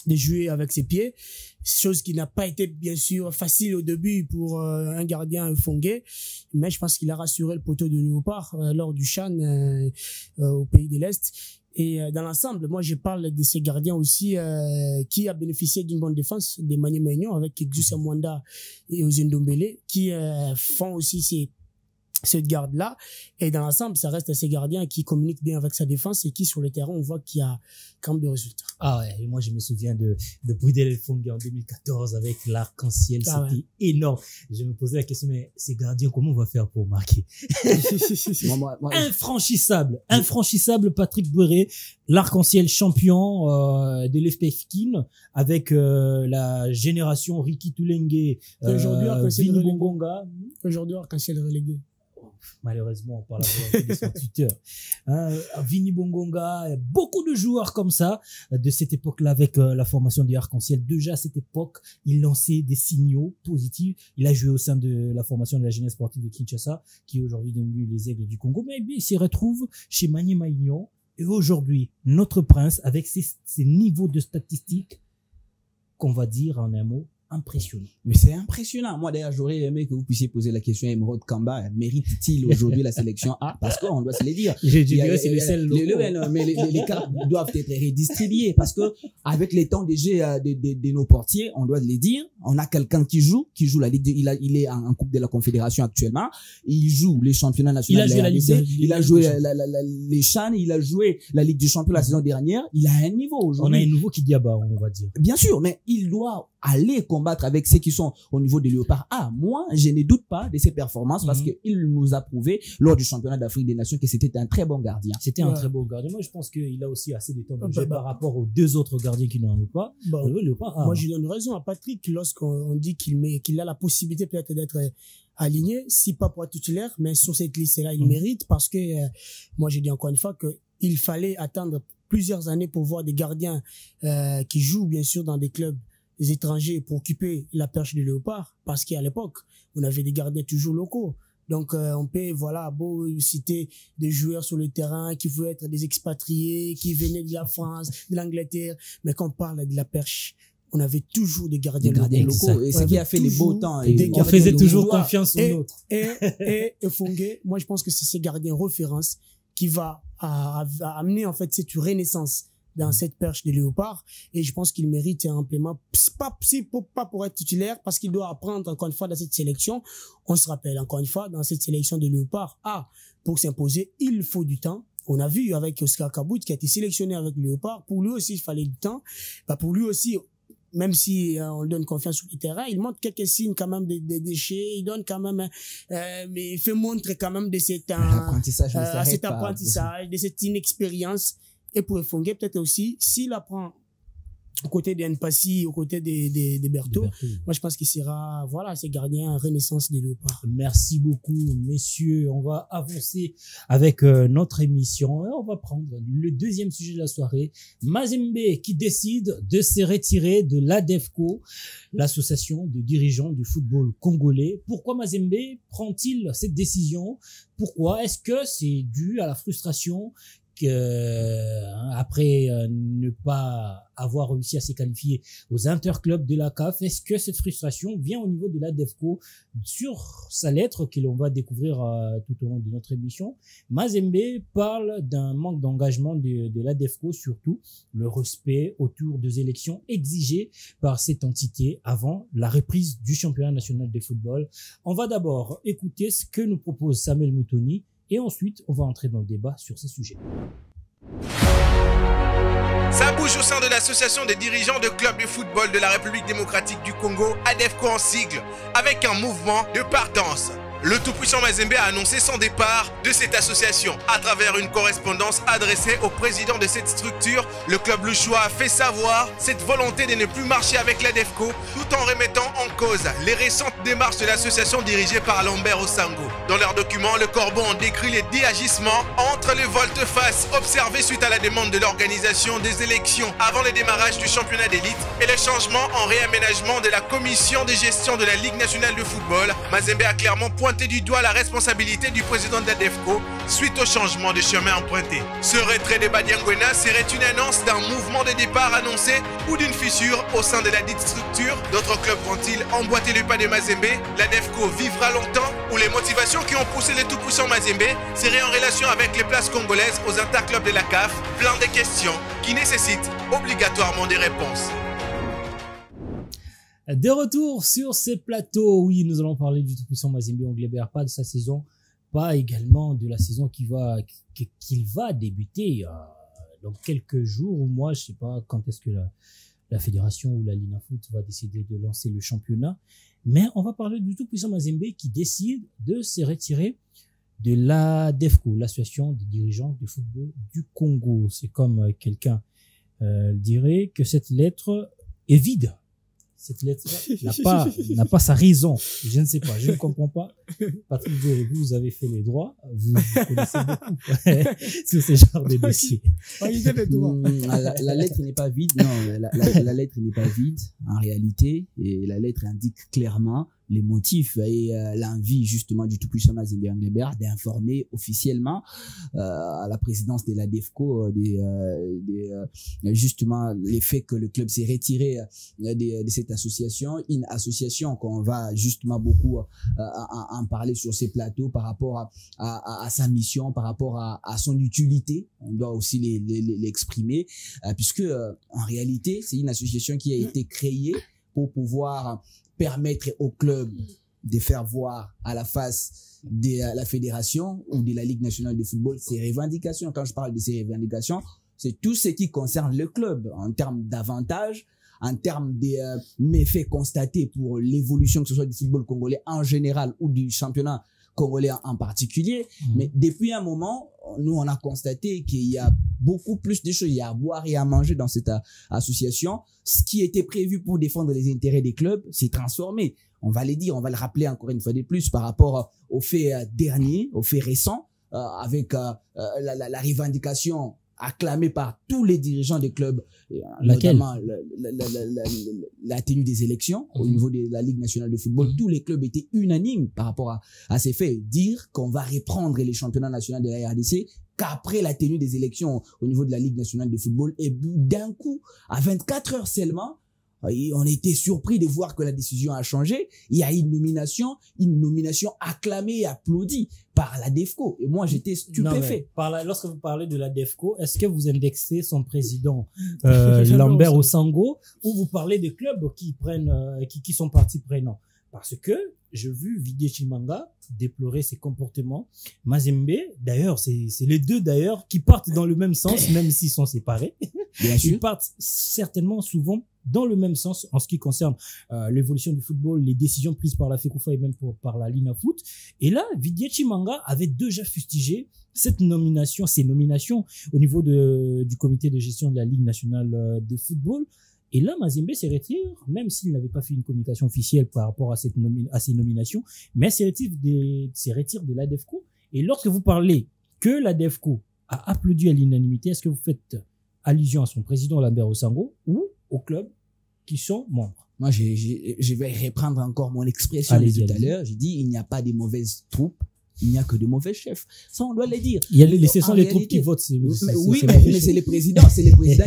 de jouer avec ses pieds, chose qui n'a pas été bien sûr facile au début pour un gardien Fongué, mais je pense qu'il a rassuré le poteau de Léopard lors du CHAN au pays de l'Est. Et dans l'ensemble, moi je parle de ces gardiens aussi qui a bénéficié d'une bonne défense, des Manier Magnon avec Exoussa Mwanda et Ozendombele qui font aussi cette garde-là. Et dans l'ensemble, ça reste ces gardiens qui communiquent bien avec sa défense et qui, sur le terrain, on voit qu'il y a quand même des résultats. Ah ouais, et moi, je me souviens de Bridel et Fongué en 2014 avec l'arc-en-ciel. C'était énorme. Je me posais la question, mais ces gardiens, comment on va faire pour marquer? Infranchissable, Patrick Bourré, l'arc-en-ciel champion de l'FPFKIN avec la génération Ricky Toulengue, Vini Bongonga. Aujourd'hui, arc-en-ciel relégué. Malheureusement, on parle de son Twitter. Vini Bongonga, beaucoup de joueurs comme ça de cette époque-là avec la formation du Arc-en-Ciel. Déjà à cette époque, il lançait des signaux positifs. Il a joué au sein de la formation de la jeunesse sportive de Kinshasa, qui est aujourd'hui devenue les Aigles du Congo. Mais il s'y retrouve chez Manier Magnon. Et aujourd'hui, notre prince, avec ses niveaux de statistiques, qu'on va dire en un mot, impressionnant. Mais c'est impressionnant. Moi, d'ailleurs, j'aurais aimé que vous puissiez poser la question à Emerald Kamba. Mérite-t-il aujourd'hui la sélection A? Parce qu'on doit se le dire. Je dirais c'est le seul mais les cartes doivent être redistribuées parce que avec les temps de jeu de nos portiers, on doit le dire, on a quelqu'un qui joue la Ligue il est en Coupe de la Confédération actuellement. Il joue les championnats nationaux. Il a joué les CHAN, il a joué la Ligue des Champions la saison dernière. Il a un niveau aujourd'hui. On a un nouveau Kidiaba, on va dire. Bien sûr, mais il doit aller combattre avec ceux qui sont au niveau des Léopards. Moi, je ne doute pas de ses performances parce qu'il nous a prouvé lors du championnat d'Afrique des Nations que c'était un très bon gardien. C'était un très bon gardien. Moi, je pense qu'il a aussi assez de temps de jeu par rapport aux deux autres gardiens qui n'en ont pas. Moi, je donne raison à Patrick lorsqu'on dit qu'il a la possibilité peut-être d'être aligné, si pas pour être titulaire, mais sur cette liste-là, il mérite parce que moi, je dis encore une fois qu'il fallait attendre plusieurs années pour voir des gardiens qui jouent bien sûr dans des clubs des étrangers pour occuper la perche du Léopard, parce qu'à l'époque, on avait des gardiens toujours locaux. Donc, on peut, beau citer des joueurs sur le terrain qui pouvaient être des expatriés, qui venaient de la France, de l'Angleterre, mais quand on parle de la perche, on avait toujours des gardiens locaux. Et ce qui a fait les beaux temps. On faisait toujours confiance aux nôtres. Et Fongué, moi, je pense que c'est ces gardiens référence qui va amener, en fait, cette renaissance dans cette perche de Léopard, et je pense qu'il mérite amplement, pas pour être titulaire, parce qu'il doit apprendre encore une fois dans cette sélection. On se rappelle encore une fois, dans cette sélection de Léopard, pour s'imposer, il faut du temps. On a vu avec Oscar Kabout qui a été sélectionné avec Léopard, pour lui aussi il fallait du temps. Pour lui aussi, même si on lui donne confiance sur le terrain, il montre quelques signes quand même des déchets, il donne quand même, mais il fait montre quand même de cet apprentissage, de cette inexpérience. Et pour Fongué, peut-être aussi, s'il apprend aux côtés des Npassi, aux côtés des Berthaud, moi je pense qu'il sera, ces gardiens renaissance des Léopards. Merci beaucoup, messieurs. On va avancer avec notre émission et on va prendre le deuxième sujet de la soirée. Mazembe qui décide de se retirer de l'ADEFCO, l'association de dirigeants du football congolais. Pourquoi Mazembe prend-il cette décision? Pourquoi? Est-ce que c'est dû à la frustration après ne pas avoir réussi à se qualifier aux interclubs de la CAF. Est-ce que cette frustration vient au niveau de la DEFCO? Sur sa lettre que l'on va découvrir tout au long de notre émission, Mazembe parle d'un manque d'engagement de la DEFCO, surtout le respect autour des élections exigées par cette entité avant la reprise du championnat national de football. On va d'abord écouter ce que nous propose Samuel Moutoni et ensuite on va entrer dans le débat sur ces sujets. Ça bouge au sein de l'association des dirigeants de clubs de football de la République démocratique du Congo, ADEFCO en sigle, avec un mouvement de partance. Le tout-puissant Mazembe a annoncé son départ de cette association. À travers une correspondance adressée au président de cette structure, le club louchois a fait savoir cette volonté de ne plus marcher avec l'ADEFCO tout en remettant en cause les récentes démarches de l'association dirigée par Lambert Osango. Dans leurs documents, le Corbeau en décrit les 10 agissements entre les volte-face observés suite à la demande de l'organisation des élections avant le démarrage du championnat d'élite et les changements en réaménagement de la commission de gestion de la Ligue nationale de football. Mazembe a clairement pointé du doigt la responsabilité du président de l'ADEFCO suite au changement de chemin emprunté. Ce retrait de Badiangwena serait une annonce d'un mouvement de départ annoncé ou d'une fissure au sein de la dite structure. D'autres clubs vont-ils emboîter le pas de Mazembe? L'ADEFCO vivra longtemps ou les motivations qui ont poussé le tout-puissant Mazembe seraient en relation avec les places congolaises aux interclubs de la CAF? Plein de questions qui nécessitent obligatoirement des réponses. De retour sur ces plateaux, oui, nous allons parler du tout-puissant Mazembe Englebert, pas de sa saison, pas également de la saison qu'il va débuter dans quelques jours ou mois, je sais pas quand est-ce que la fédération ou la Linafoot va décider de lancer le championnat, mais on va parler du tout-puissant Mazembe qui décide de se retirer de la DEFCO, l'association des dirigeants du football du Congo. C'est comme quelqu'un dirait que cette lettre est vide. Cette lettre n'a pas sa raison. Je ne sais pas, je ne comprends pas. Patrick Déré, vous avez fait les droits, vous connaissez beaucoup sur ce genre de dossiers. La lettre n'est pas vide, non, la lettre n'est pas vide en réalité, et la lettre indique clairement les motifs et l'envie justement du tout-puissant Mazembe Englebert d'informer officiellement à la présidence de la DEFCO justement les faits que le club s'est retiré de cette association, une association qu'on va justement beaucoup en parler sur ces plateaux par rapport à sa mission, par rapport à son utilité, on doit aussi l'exprimer puisque en réalité c'est une association qui a été créée pour pouvoir permettre au club de faire voir à la face de la fédération ou de la Ligue nationale de football ses revendications. Quand je parle de ces revendications, c'est tout ce qui concerne le club en termes d'avantages, en termes de méfaits constatés pour l'évolution, que ce soit du football congolais en général ou du championnat congolais en particulier. Mais depuis un moment, nous, on a constaté qu'il y a beaucoup plus de choses. Il y a à boire et à manger dans cette association. Ce qui était prévu pour défendre les intérêts des clubs s'est transformé. On va le dire, on va le rappeler encore une fois de plus par rapport aux faits derniers, aux faits récents, avec la revendication acclamée par tous les dirigeants des clubs, notamment la tenue des élections au niveau de la Ligue nationale de football. Tous les clubs étaient unanimes par rapport à ces faits. Dire qu'on va reprendre les championnats nationaux de la RDC qu'après la tenue des élections au niveau de la Ligue nationale de football, et d'un coup, à 24 heures seulement, on était surpris de voir que la décision a changé. Il y a une nomination acclamée et applaudie par la DEFCO. Et moi, j'étais stupéfait. Lorsque vous parlez de la DEFCO, est-ce que vous indexez son président Lambert Osango, ou vous parlez des clubs qui sont partie prenante? Parce que j'ai vu Vidier Chimanga déplorer ses comportements. Mazembe, d'ailleurs, c'est les deux d'ailleurs qui partent dans le même sens, même s'ils sont séparés. Bien sûr. Ils partent certainement souvent dans le même sens en ce qui concerne l'évolution du football, les décisions prises par la FECOFA et même par la Linafoot. Et là, Vidier Chimanga avait déjà fustigé ces nominations au niveau du comité de gestion de la Ligue nationale de football. Et là, Mazembe se retire, même s'il n'avait pas fait une communication officielle par rapport à ces nominations, mais se retire de la DEFCO. Et lorsque vous parlez que la DEFCO a applaudi à l'unanimité, est-ce que vous faites allusion à son président Lambert Osango ou aux clubs qui sont membres? Moi, je vais reprendre encore mon expression de tout à l'heure. J'ai dit, il n'y a pas de mauvaises troupes, il n'y a que de mauvais chefs. Ça, on doit le dire. Ce sont les troupes qui votent. Oui, mais c'est le président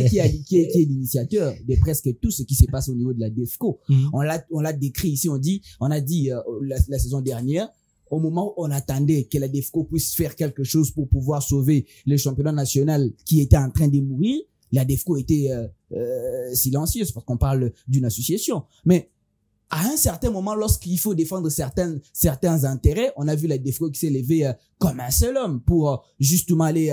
qui est l'initiateur de presque tout ce qui se passe au niveau de la DEFCO. On l'a décrit ici, on a dit la saison dernière, au moment où on attendait que la DEFCO puisse faire quelque chose pour pouvoir sauver le championnat national qui était en train de mourir, la DEFCO était silencieuse parce qu'on parle d'une association. Mais à un certain moment, lorsqu'il faut défendre certains intérêts, on a vu la DEFCO qui s'est levée comme un seul homme pour justement aller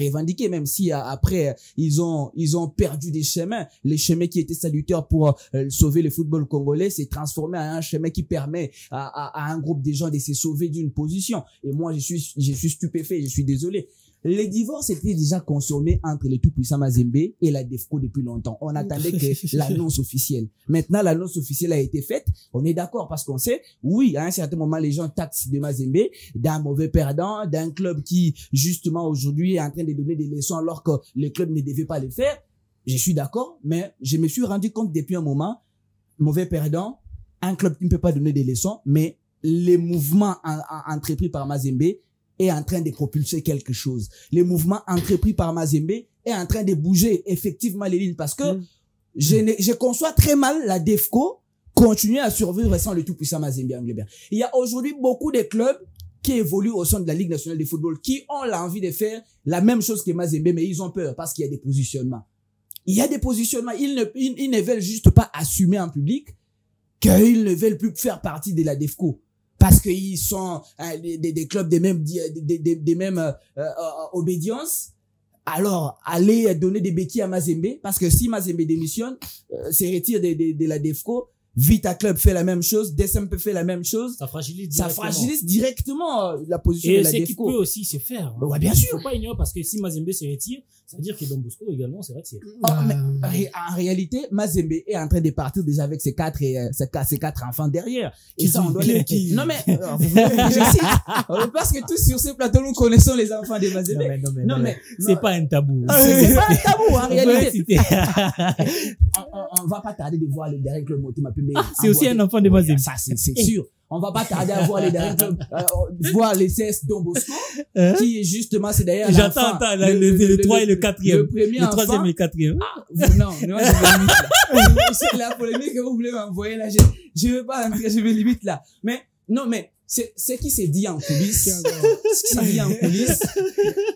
revendiquer, même si après ils ont perdu des chemins. Les chemins qui étaient salutaires pour sauver le football congolais s'est transformé en un chemin qui permet à un groupe de gens de se sauver d'une position. Et moi, je suis stupéfait, je suis désolé. Les divorces étaient déjà consommés entre le tout-puissant Mazembe et la DEFCO depuis longtemps. On attendait que l'annonce officielle. Maintenant, l'annonce officielle a été faite. On est d'accord parce qu'on sait, oui, à un certain moment, les gens taxent de Mazembe d'un mauvais perdant, d'un club qui, justement, aujourd'hui est en train de donner des leçons alors que le club ne devait pas les faire. Je suis d'accord, mais je me suis rendu compte depuis un moment, mauvais perdant, un club qui ne peut pas donner des leçons, mais les mouvements entrepris par Mazembe est en train de propulser quelque chose. Les mouvements entrepris par Mazembe est en train de bouger effectivement les lignes parce que je conçois très mal la DEFCO continuer à survivre sans le tout-puissant Mazembe Anglebert. Il y a aujourd'hui beaucoup de clubs qui évoluent au sein de la Ligue nationale de football qui ont l'envie de faire la même chose que Mazembe, mais ils ont peur parce qu'il y a des positionnements. Il y a des positionnements. Ils ne veulent juste pas assumer en public qu'ils ne veulent plus faire partie de la DEFCO. Parce qu'ils sont des clubs des mêmes obédiences. Alors, allez donner des béquilles à Mazembe. Parce que si Mazembe démissionne, se retire de la DEFCO, Vita Club fait la même chose, DSMP fait la même chose. Ça fragilise directement la position de la DEFCO. Et c'est qui peut aussi se faire. Hein. Ouais, bien sûr. Il faut pas ignorer parce que si Mazembe se retire, ça veut dire que Don Bosco également se retire. Mais en réalité, Mazembe est en train de partir déjà avec ses quatre enfants derrière. Et ça, on doit Non, mais, je cite. Parce que tous sur ce plateau, nous connaissons les enfants de Mazembe. Non, mais c'est pas un tabou. C'est pas un tabou, en réalité. On va pas tarder de voir le dernier club Motema Pembe. C'est aussi un enfant de Mazembe. Ça, c'est sûr. On va pas tarder à voir les derniers clubs, voir les CS Don Bosco, qui justement, c'est d'ailleurs j'entends le 3 et le 4e. Le 3e et le 4e. Non, je me limite là. C'est la polémique que vous voulez m'envoyer là. Je veux pas entrer, je me limite là. Mais, non, mais, ce qui s'est dit en coulisses. Ce qui s'est dit en coulisses.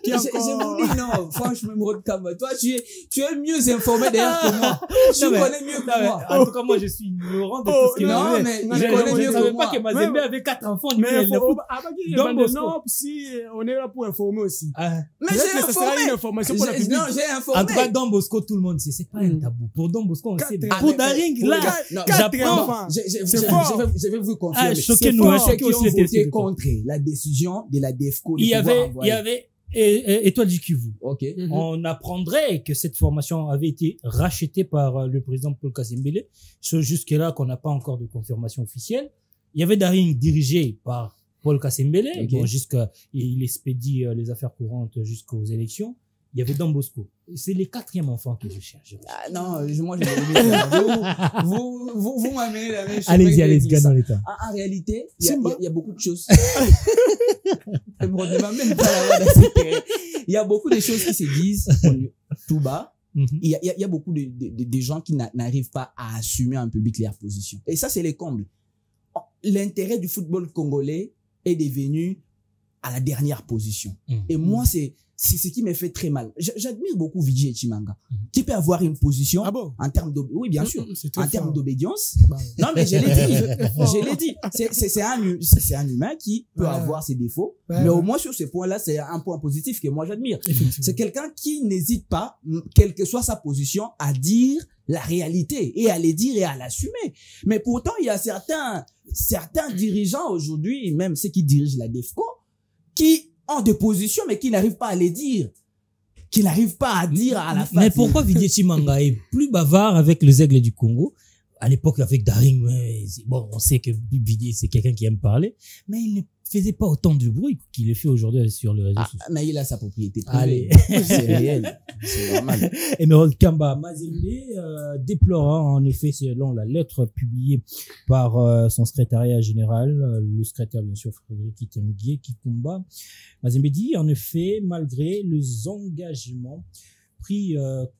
Je vous dis, non, franchement, toi, tu es mieux informé d'ailleurs que moi. Tu connais mieux que moi. En tout cas, moi, je suis ignorant de tout ce qui Non, mais je connais mieux que moi. Je savais pas que Mazembe avait 4 enfants. Non, si, on est là pour informer aussi. Mais j'ai informé. Non, j'ai informé. En tout cas, Don Bosco, tout le monde sait. C'est pas un tabou. Pour Don Bosco, on sait. Pour Daring, là, j'apprends. Je vais vous confirmer. Choquez-nous, ont voté contre la décision de la DEFCO. Il y avait Étoile du Kivu. Ok. On apprendrait que cette formation avait été rachetée par le président Paul Kasembele. Jusque-là, qu'on n'a pas encore de confirmation officielle. Il y avait Daring dirigé par Paul Kasembele. Okay. Bon, il expédie les affaires courantes jusqu'aux élections. Il y avait Don Bosco. C'est les 4e enfants que je cherche. Ah, non, moi, je vais vous m'amenez la même chose. Allez-y, gagne dans l'état. En réalité, il y a beaucoup de choses. Il y a beaucoup de choses qui se disent tout bas. Il y a beaucoup de gens qui n'arrivent pas à assumer en public leur position. Et ça, c'est les combles. L'intérêt du football congolais est devenu à la dernière position. Et moi, c'est ce qui me fait très mal. J'admire beaucoup Vijay Chimanga, qui peut avoir une position en termes d'obédience. Oui, bien sûr. En termes d'obédience. Non, mais je l'ai dit. C'est un humain qui peut avoir ses défauts. Mais au moins, sur ce point-là, c'est un point positif que moi, j'admire. C'est quelqu'un qui n'hésite pas, quelle que soit sa position, à dire la réalité et à les dire et à l'assumer. Mais pourtant, il y a certains dirigeants aujourd'hui, même ceux qui dirigent la DEFCO, qui ont des positions, mais qui n'arrivent pas à les dire. Qui n'arrivent pas à dire à la face. Mais pourquoi Vijay Chimanga est plus bavard avec les Aigles du Congo, à l'époque avec Daring, bon, on sait que Vidi, c'est quelqu'un qui aime parler, mais il ne faisait pas autant de bruit qu'il le fait aujourd'hui sur les réseaux sociaux. Mais il a sa propriété Allez. privée. C'est réel. C'est normal. Emerald Kamba Mazembe déplora en effet, selon la lettre publiée par son secrétariat général, le secrétaire bien sûr Frédéric Itengue Kikumba, Mazembe dit en effet, malgré les engagements pris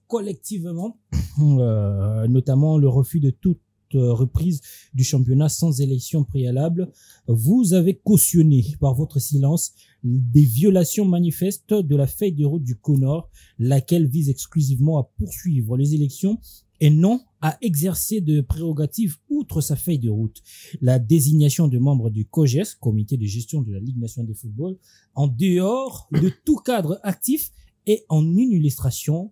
collectivement, notamment le refus de toute reprise du championnat sans élection préalable, vous avez cautionné par votre silence des violations manifestes de la feuille de route du CONOR, laquelle vise exclusivement à poursuivre les élections et non à exercer de prérogatives outre sa feuille de route. La désignation de membres du COGES, comité de gestion de la Ligue nationale de football, en dehors de tout cadre actif et en une illustration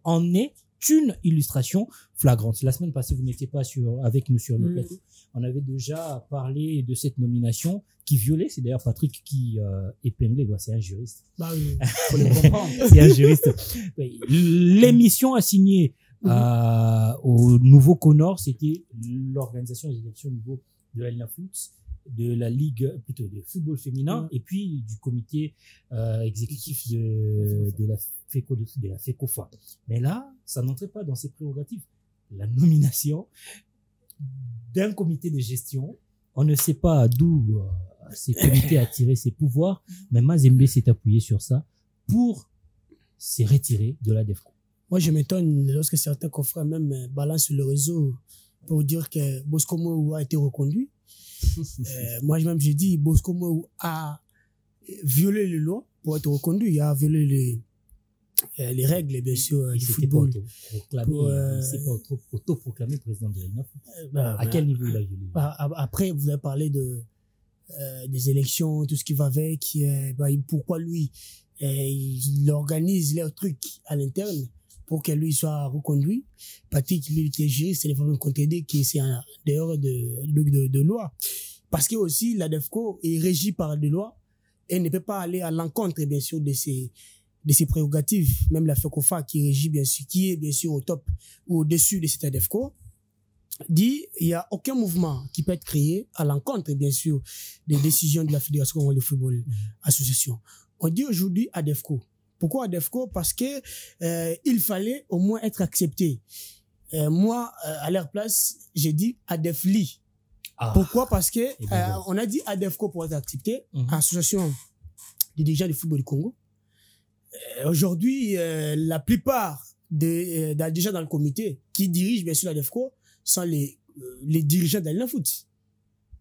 en est une illustration flagrante. La semaine passée, vous n'étiez pas avec nous sur le plateau. On avait déjà parlé de cette nomination qui violait. C'est d'ailleurs Patrick qui épinglait. C'est un juriste. Bah oui. Faut le comprendre. C'est un juriste. L'émission assignée au nouveau CONOR, c'était l'organisation des élections au niveau de la LNAFoot, de la Ligue, plutôt de football féminin, et puis du comité exécutif de la FECOFA. Mais là, ça n'entrait pas dans ses prérogatives. La nomination d'un comité de gestion, on ne sait pas d'où ces comités a tiré ses pouvoirs, mais Mazembe s'est appuyé sur ça pour se retirer de la DEFCO. Moi, je m'étonne lorsque certains confrères même balancent sur le réseau pour dire que Bosco Mou a été reconduit. Moi, même, j'ai dit Bosco Mou a violé les lois pour être reconduit. Il a violé les règles, bien sûr, du football. Il s'est pas autoproclamé président de l'ANAF. À quel niveau il a violé? Après, vous avez parlé des élections, tout ce qui va avec. Pourquoi lui, il organise leurs trucs à l'interne pour que lui soit reconduit. Patrick, lui, était géré, c'est les fameux contendés qui c'est en dehors de loi. Parce que aussi, la DEFCO est régie par des lois et ne peut pas aller à l'encontre, bien sûr, de ses prérogatives. Même la FECOFA qui régit, bien sûr, qui est, bien sûr, au top ou au-dessus de cette DEFCO, dit, il n'y a aucun mouvement qui peut être créé à l'encontre, bien sûr, des décisions de la Fédération de football association. On dit aujourd'hui à DEFCO. Pourquoi à DEFCO? Parce que il fallait au moins être accepté. Moi, à leur place, j'ai dit à DEFLI. Pourquoi? Parce que on a dit à DEFCO pour être accepté, association des dirigeants du football du Congo. Aujourd'hui, la plupart des dirigeants dans le comité qui dirigent bien sûr la DEFCO sont les dirigeants de la LNAFoot,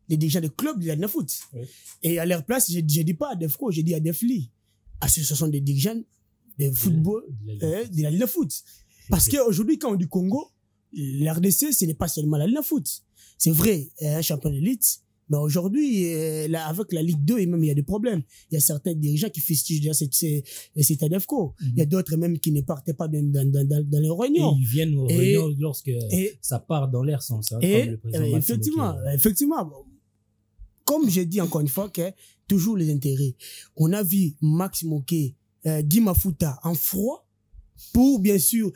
les dirigeants des clubs de la LNAFoot. Oui. Et à leur place, je dis pas à DEFCO, je dis à DEFLI. Association des dirigeants de football de la LNAFoot. Parce qu'aujourd'hui, quand on dit Congo, l'RDC, ce n'est pas seulement la LNAFoot. C'est vrai, un champion d'élite, mais aujourd'hui, avec la Ligue 2, et même, il y a des problèmes. Il y a certains dirigeants qui fustigent déjà cette ADEFCO. Il y a d'autres même qui ne partaient pas dans les réunions. Et ils viennent aux réunions lorsque ça part dans l'air sens. Hein, comme le président effectivement. Comme j'ai dit encore une fois, que toujours les intérêts. On a vu Max Moké, Guy Mafuta en froid pour, bien sûr,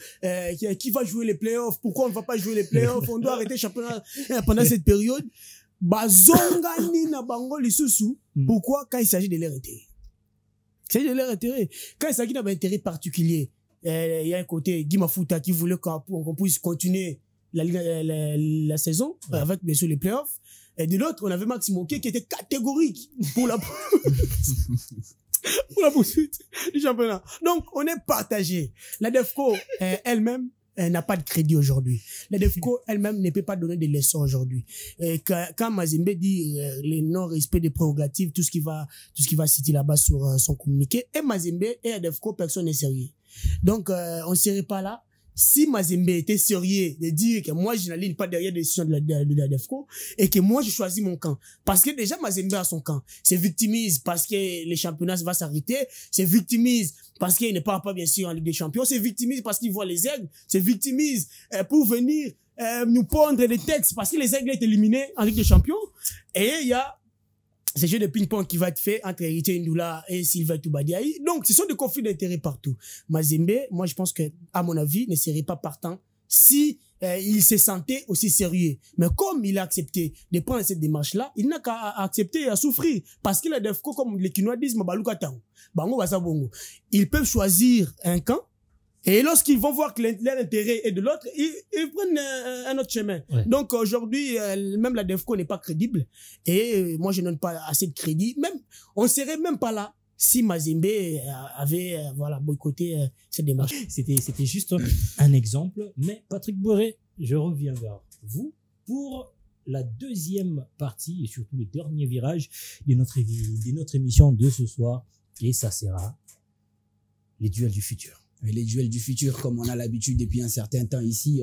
qui va jouer les playoffs, pourquoi on ne va pas jouer les playoffs, on doit arrêter le championnat pendant cette période. Bazongani na bango lisusu. Pourquoi? Quand il s'agit de leur intérêt. C'est de leur intérêt. Quand il s'agit d'un intérêt particulier, il y a un côté Guy Mafuta qui voulait qu'on puisse continuer la saison, avec bien sûr les playoffs. Et de l'autre, on avait Maxime Moké qui était catégorique pour la poursuite du championnat. Donc, on est partagé. La DEFCO elle-même n'a pas de crédit aujourd'hui. La DEFCO elle-même ne peut pas donner des leçons aujourd'hui. Quand Mazembe dit le non-respect des prérogatives, tout ce qui va citer là-bas sur son communiqué, et Mazembe et la DEFCO, personne n'est sérieux. Donc, on ne serait pas là. Si Mazembe était sérieux de dire que moi, je n'aligne pas derrière les décisions de la DEFCO et que moi, je choisis mon camp. Parce que déjà, Mazembe a son camp. C'est victimise parce que les championnats vont s'arrêter. C'est victimise parce qu'il ne part pas, bien sûr, en Ligue des Champions. C'est victimise parce qu'il voit les aigles. C'est victimise pour venir nous pondre des textes parce que les aigles sont éliminés en Ligue des Champions. Et il y a ce jeu de ping-pong qui va être fait entre Héritier Ndoula et Sylvain Toubadiaï. Donc, ce sont des conflits d'intérêts partout. Mazembe, moi, je pense que, à mon avis, ne serait pas partant si il se sentait aussi sérieux. Mais comme il a accepté de prendre cette démarche-là, il n'a qu'à accepter à souffrir. Parce que les DEFCO, comme les Kinois disent, ils peuvent choisir un camp. Et lorsqu'ils vont voir que leur intérêt est de l'autre, ils prennent un autre chemin. Ouais. Donc aujourd'hui, même la DEFCO n'est pas crédible. Et moi, je ne donne pas assez de crédit. Même, on serait même pas là si Mazembe avait boycotté cette démarche. C'était juste un exemple. Mais Patrick Boré, je reviens vers vous pour la deuxième partie et surtout le dernier virage de notre émission de ce soir. Et ça sera les duels du futur. Les duels du futur, comme on a l'habitude depuis un certain temps ici,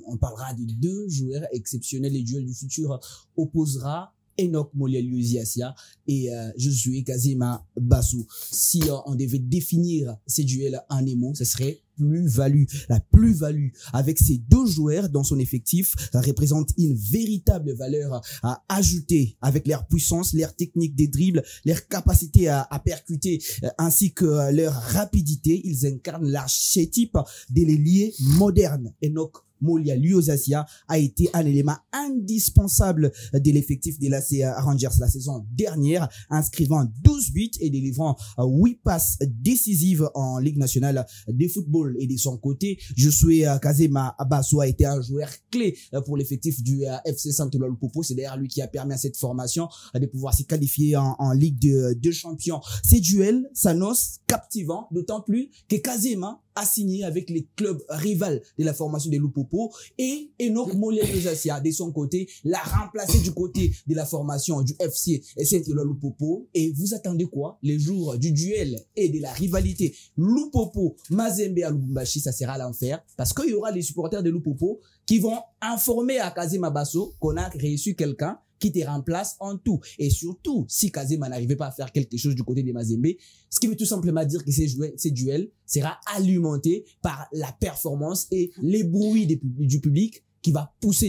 on parlera de 2 joueurs exceptionnels. Les duels du futur opposera Enoch Molia-Luziasia et Josué Kazema Bassou. Si on devait définir ces duels en un mot, ce serait plus-value. La plus-value avec ces 2 joueurs dans son effectif, ça représente une véritable valeur à ajouter avec leur puissance, leur technique des dribbles, leur capacité à percuter ainsi que leur rapidité. Ils incarnent l'archétype de l'ailier moderne. Enoch Molia-Luziasia a été un élément indispensable de l'effectif de l'AC Rangers la saison dernière, inscrivant 12 buts et délivrant 8 passes décisives en Ligue nationale de football. Et de son côté, Josué Kazema Bassou a été un joueur clé pour l'effectif du FC Saint-Eloi Lupopo. C'est d'ailleurs lui qui a permis à cette formation de pouvoir se qualifier en Ligue de Champions. Ces duels s'annoncent captivants, d'autant plus que Kazema a signé avec les clubs rivales de la formation de Lupopo et Enoch Molia-Luziasia de son côté l'a remplacé du côté de la formation du FC Saint-Eloi Lupopo. Et vous attendez quoi? Les jours du duel et de la rivalité Lupopo Mazembe à Lubumbashi, ça sera l'enfer parce qu'il y aura les supporters de Lupopo qui vont informer à Kazema Basso qu'on a reçu quelqu'un qui te remplace en tout. Et surtout, si Kazema n'arrivait pas à faire quelque chose du côté de Mazembe, ce qui veut tout simplement dire que ces duels sera alimenté par la performance et les bruits du public qui va pousser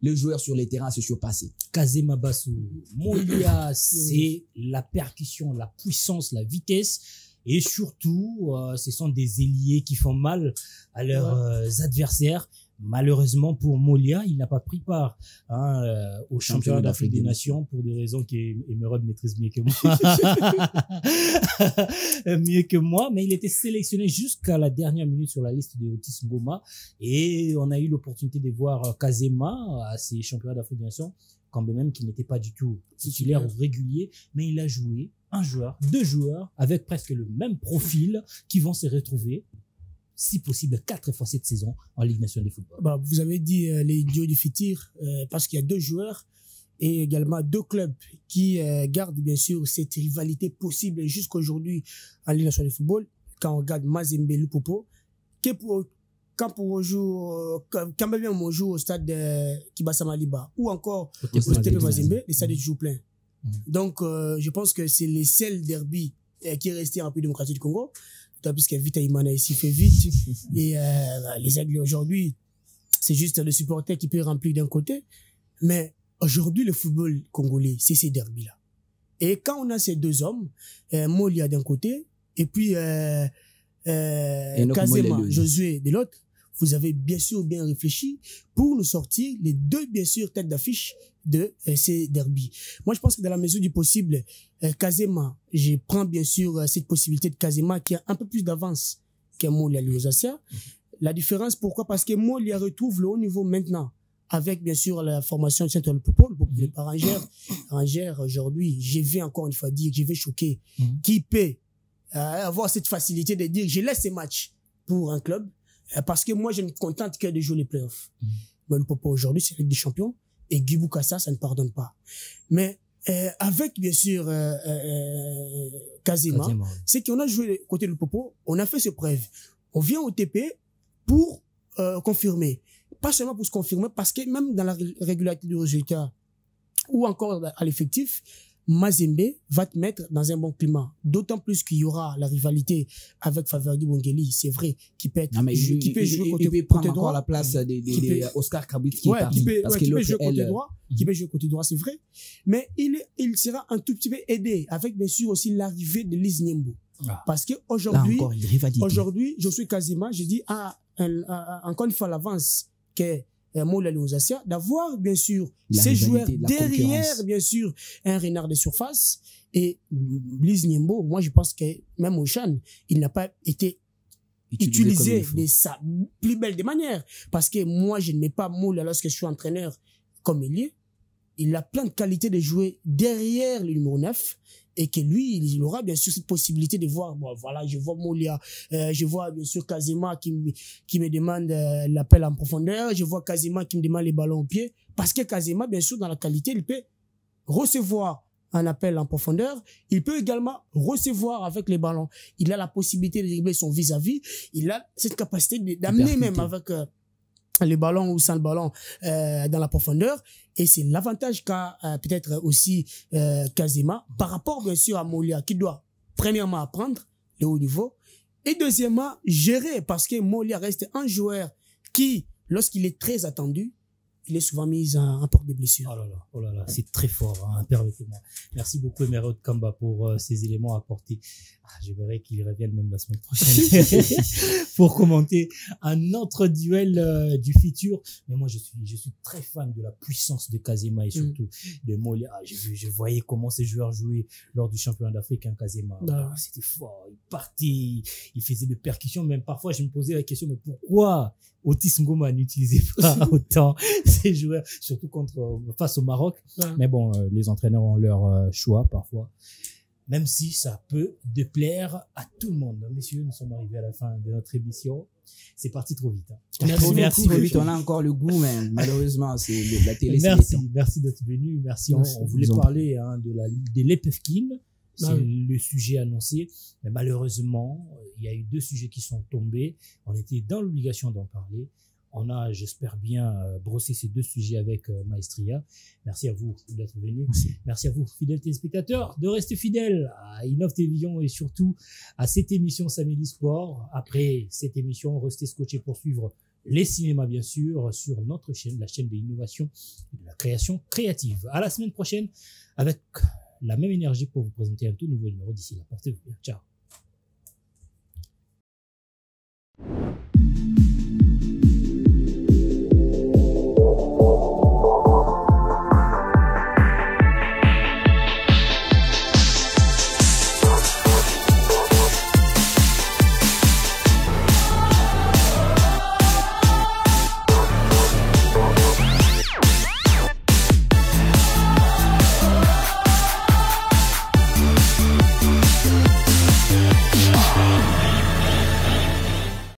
les joueurs sur les terrains à se surpasser. Kazema Bassou, Molia, c'est la percussion, la puissance, la vitesse. Et surtout, ce sont des ailiers qui font mal à leurs adversaires. Malheureusement pour Molia, il n'a pas pris part au championnat d'Afrique des Nations pour des raisons qu'Emeraude maîtrise mieux que moi. Mais il était sélectionné jusqu'à la dernière minute sur la liste de Otis Ngoma et on a eu l'opportunité de voir Kazema à ces championnats d'Afrique des Nations, quand même qu'il n'était pas du tout titulaire ou régulier, mais il a joué 2 joueurs avec presque le même profil qui vont se retrouver si possible 4 fois cette saison en Ligue nationale de football. Vous avez dit les duos du futur parce qu'il y a 2 joueurs et également 2 clubs qui gardent bien sûr cette rivalité possible jusqu'aujourd'hui en Ligue nationale de football. Quand on regarde Mazembe Lupopo, quand même on joue au stade de Kibasa Maliba ou encore au stade de Mazembe, les stades jouent plein. Donc je pense que c'est les seuls derby qui est resté en République démocratique du Congo. Puisque Vita Imana ici fait vite et les Aigles aujourd'hui c'est juste le supporter qui peut remplir d'un côté, mais aujourd'hui le football congolais c'est ces derbys là et quand on a ces 2 hommes Molia d'un côté et puis Kazema Josué de l'autre, vous avez bien sûr bien réfléchi pour nous sortir les 2 bien sûr têtes d'affiche de ces derbys. Moi je pense que dans la mesure du possible Kazema, je prends bien sûr cette possibilité de Kazema qui a un peu plus d'avance que Molia-Luziasia. La différence, pourquoi? Parce que Molia retrouve le haut niveau maintenant avec bien sûr la formation de Saint-Eloi Lupopo par Rangers aujourd'hui. Je vais encore une fois dire que je vais choquer qui peut avoir cette facilité de dire je laisse ces matchs pour un club parce que moi je ne me contente que de jouer les playoffs. Mais Lupopo aujourd'hui c'est Ligue des Champions et Guy Boukassa ça ne pardonne pas. Mais avec bien sûr Kazema, c'est qu'on a joué côté Lupopo, on a fait ses preuves. On vient au TP pour confirmer. Pas seulement pour se confirmer, parce que même dans la régularité du résultat ou encore à l'effectif, Mazembe va te mettre dans un bon climat. D'autant plus qu'il y aura la rivalité avec Faverdi Bongeli, c'est vrai, qui peut être, qui peut jouer côté droit, la place des Oscar Kabrit qui peut jouer côté droit, qui peut jouer côté droit, c'est vrai. Mais il sera un tout petit peu aidé avec bien sûr aussi l'arrivée de Liz Niembo. Parce que aujourd'hui, je suis quasiment, je dis encore une fois l'avance qu'est Moula Léosasia, d'avoir bien sûr La ces joueurs rivalité, la derrière, concurrence. bien sûr, un renard de surface. Et Blaise Niembo, moi je pense que même au Chan, il n'a pas été utilisé de sa plus belle des manières. Parce que moi, je ne mets pas Moula lorsque je suis entraîneur comme ailier. Il a plein de qualités de jouer derrière le numéro 9 et que lui, il aura bien sûr cette possibilité de voir, bon, voilà, je vois Molia, je vois bien sûr Kazema qui me demande l'appel en profondeur, je vois Kazema qui me demande les ballons au pied, parce que Kazema, bien sûr, dans la qualité, il peut recevoir un appel en profondeur, il peut également recevoir avec les ballons. Il a la possibilité de dribbler son vis-à-vis, il a cette capacité d'amener même avec les ballons ou sans le ballon dans la profondeur, et c'est l'avantage qu'a peut-être aussi Kazema par rapport bien sûr à Molia, qui doit premièrement apprendre le haut niveau et deuxièmement gérer, parce que Molia reste un joueur qui, lorsqu'il est très attendu, il est souvent mis en porte de blessure. Oh là là, c'est très fort, hein, permettez-moi. Merci beaucoup, Emerald Kamba, pour ces éléments apportés. Je verrai qu'il revienne même la semaine prochaine pour commenter un autre duel du futur. Mais moi, je suis très fan de la puissance de Kazema et surtout de Molia. Je voyais comment ces joueurs jouaient lors du championnat d'Afrique, hein, Kazema. C'était fort. Il partait, il faisait des percussions. Même parfois, je me posais la question, mais pourquoi Otis Ngoma n'utilisait pas autant ces joueurs, surtout face au Maroc. Mais bon, les entraîneurs ont leur choix parfois, même si ça peut déplaire à tout le monde. Messieurs, nous sommes arrivés à la fin de notre émission. C'est parti trop vite. Hein. Merci trop vite. On a encore le goût, mais malheureusement, c'est la télé. Merci d'être venu. Merci. On voulait parler de l'Epefkin. C'est le sujet annoncé. Mais malheureusement, il y a eu 2 sujets qui sont tombés. On était dans l'obligation d'en parler. On a, j'espère bien, brossé ces 2 sujets avec Maestria. Merci à vous d'être venus. Merci à vous, fidèles téléspectateurs, de rester fidèles à Innov Télévision et surtout à cette émission Samedi Sport. Après cette émission, restez scotchés pour suivre les cinémas, bien sûr, sur notre chaîne, la chaîne de l'innovation et de la création créative. À la semaine prochaine avec la même énergie pour vous présenter un tout nouveau numéro. D'ici là, portez-vous bien. Ciao.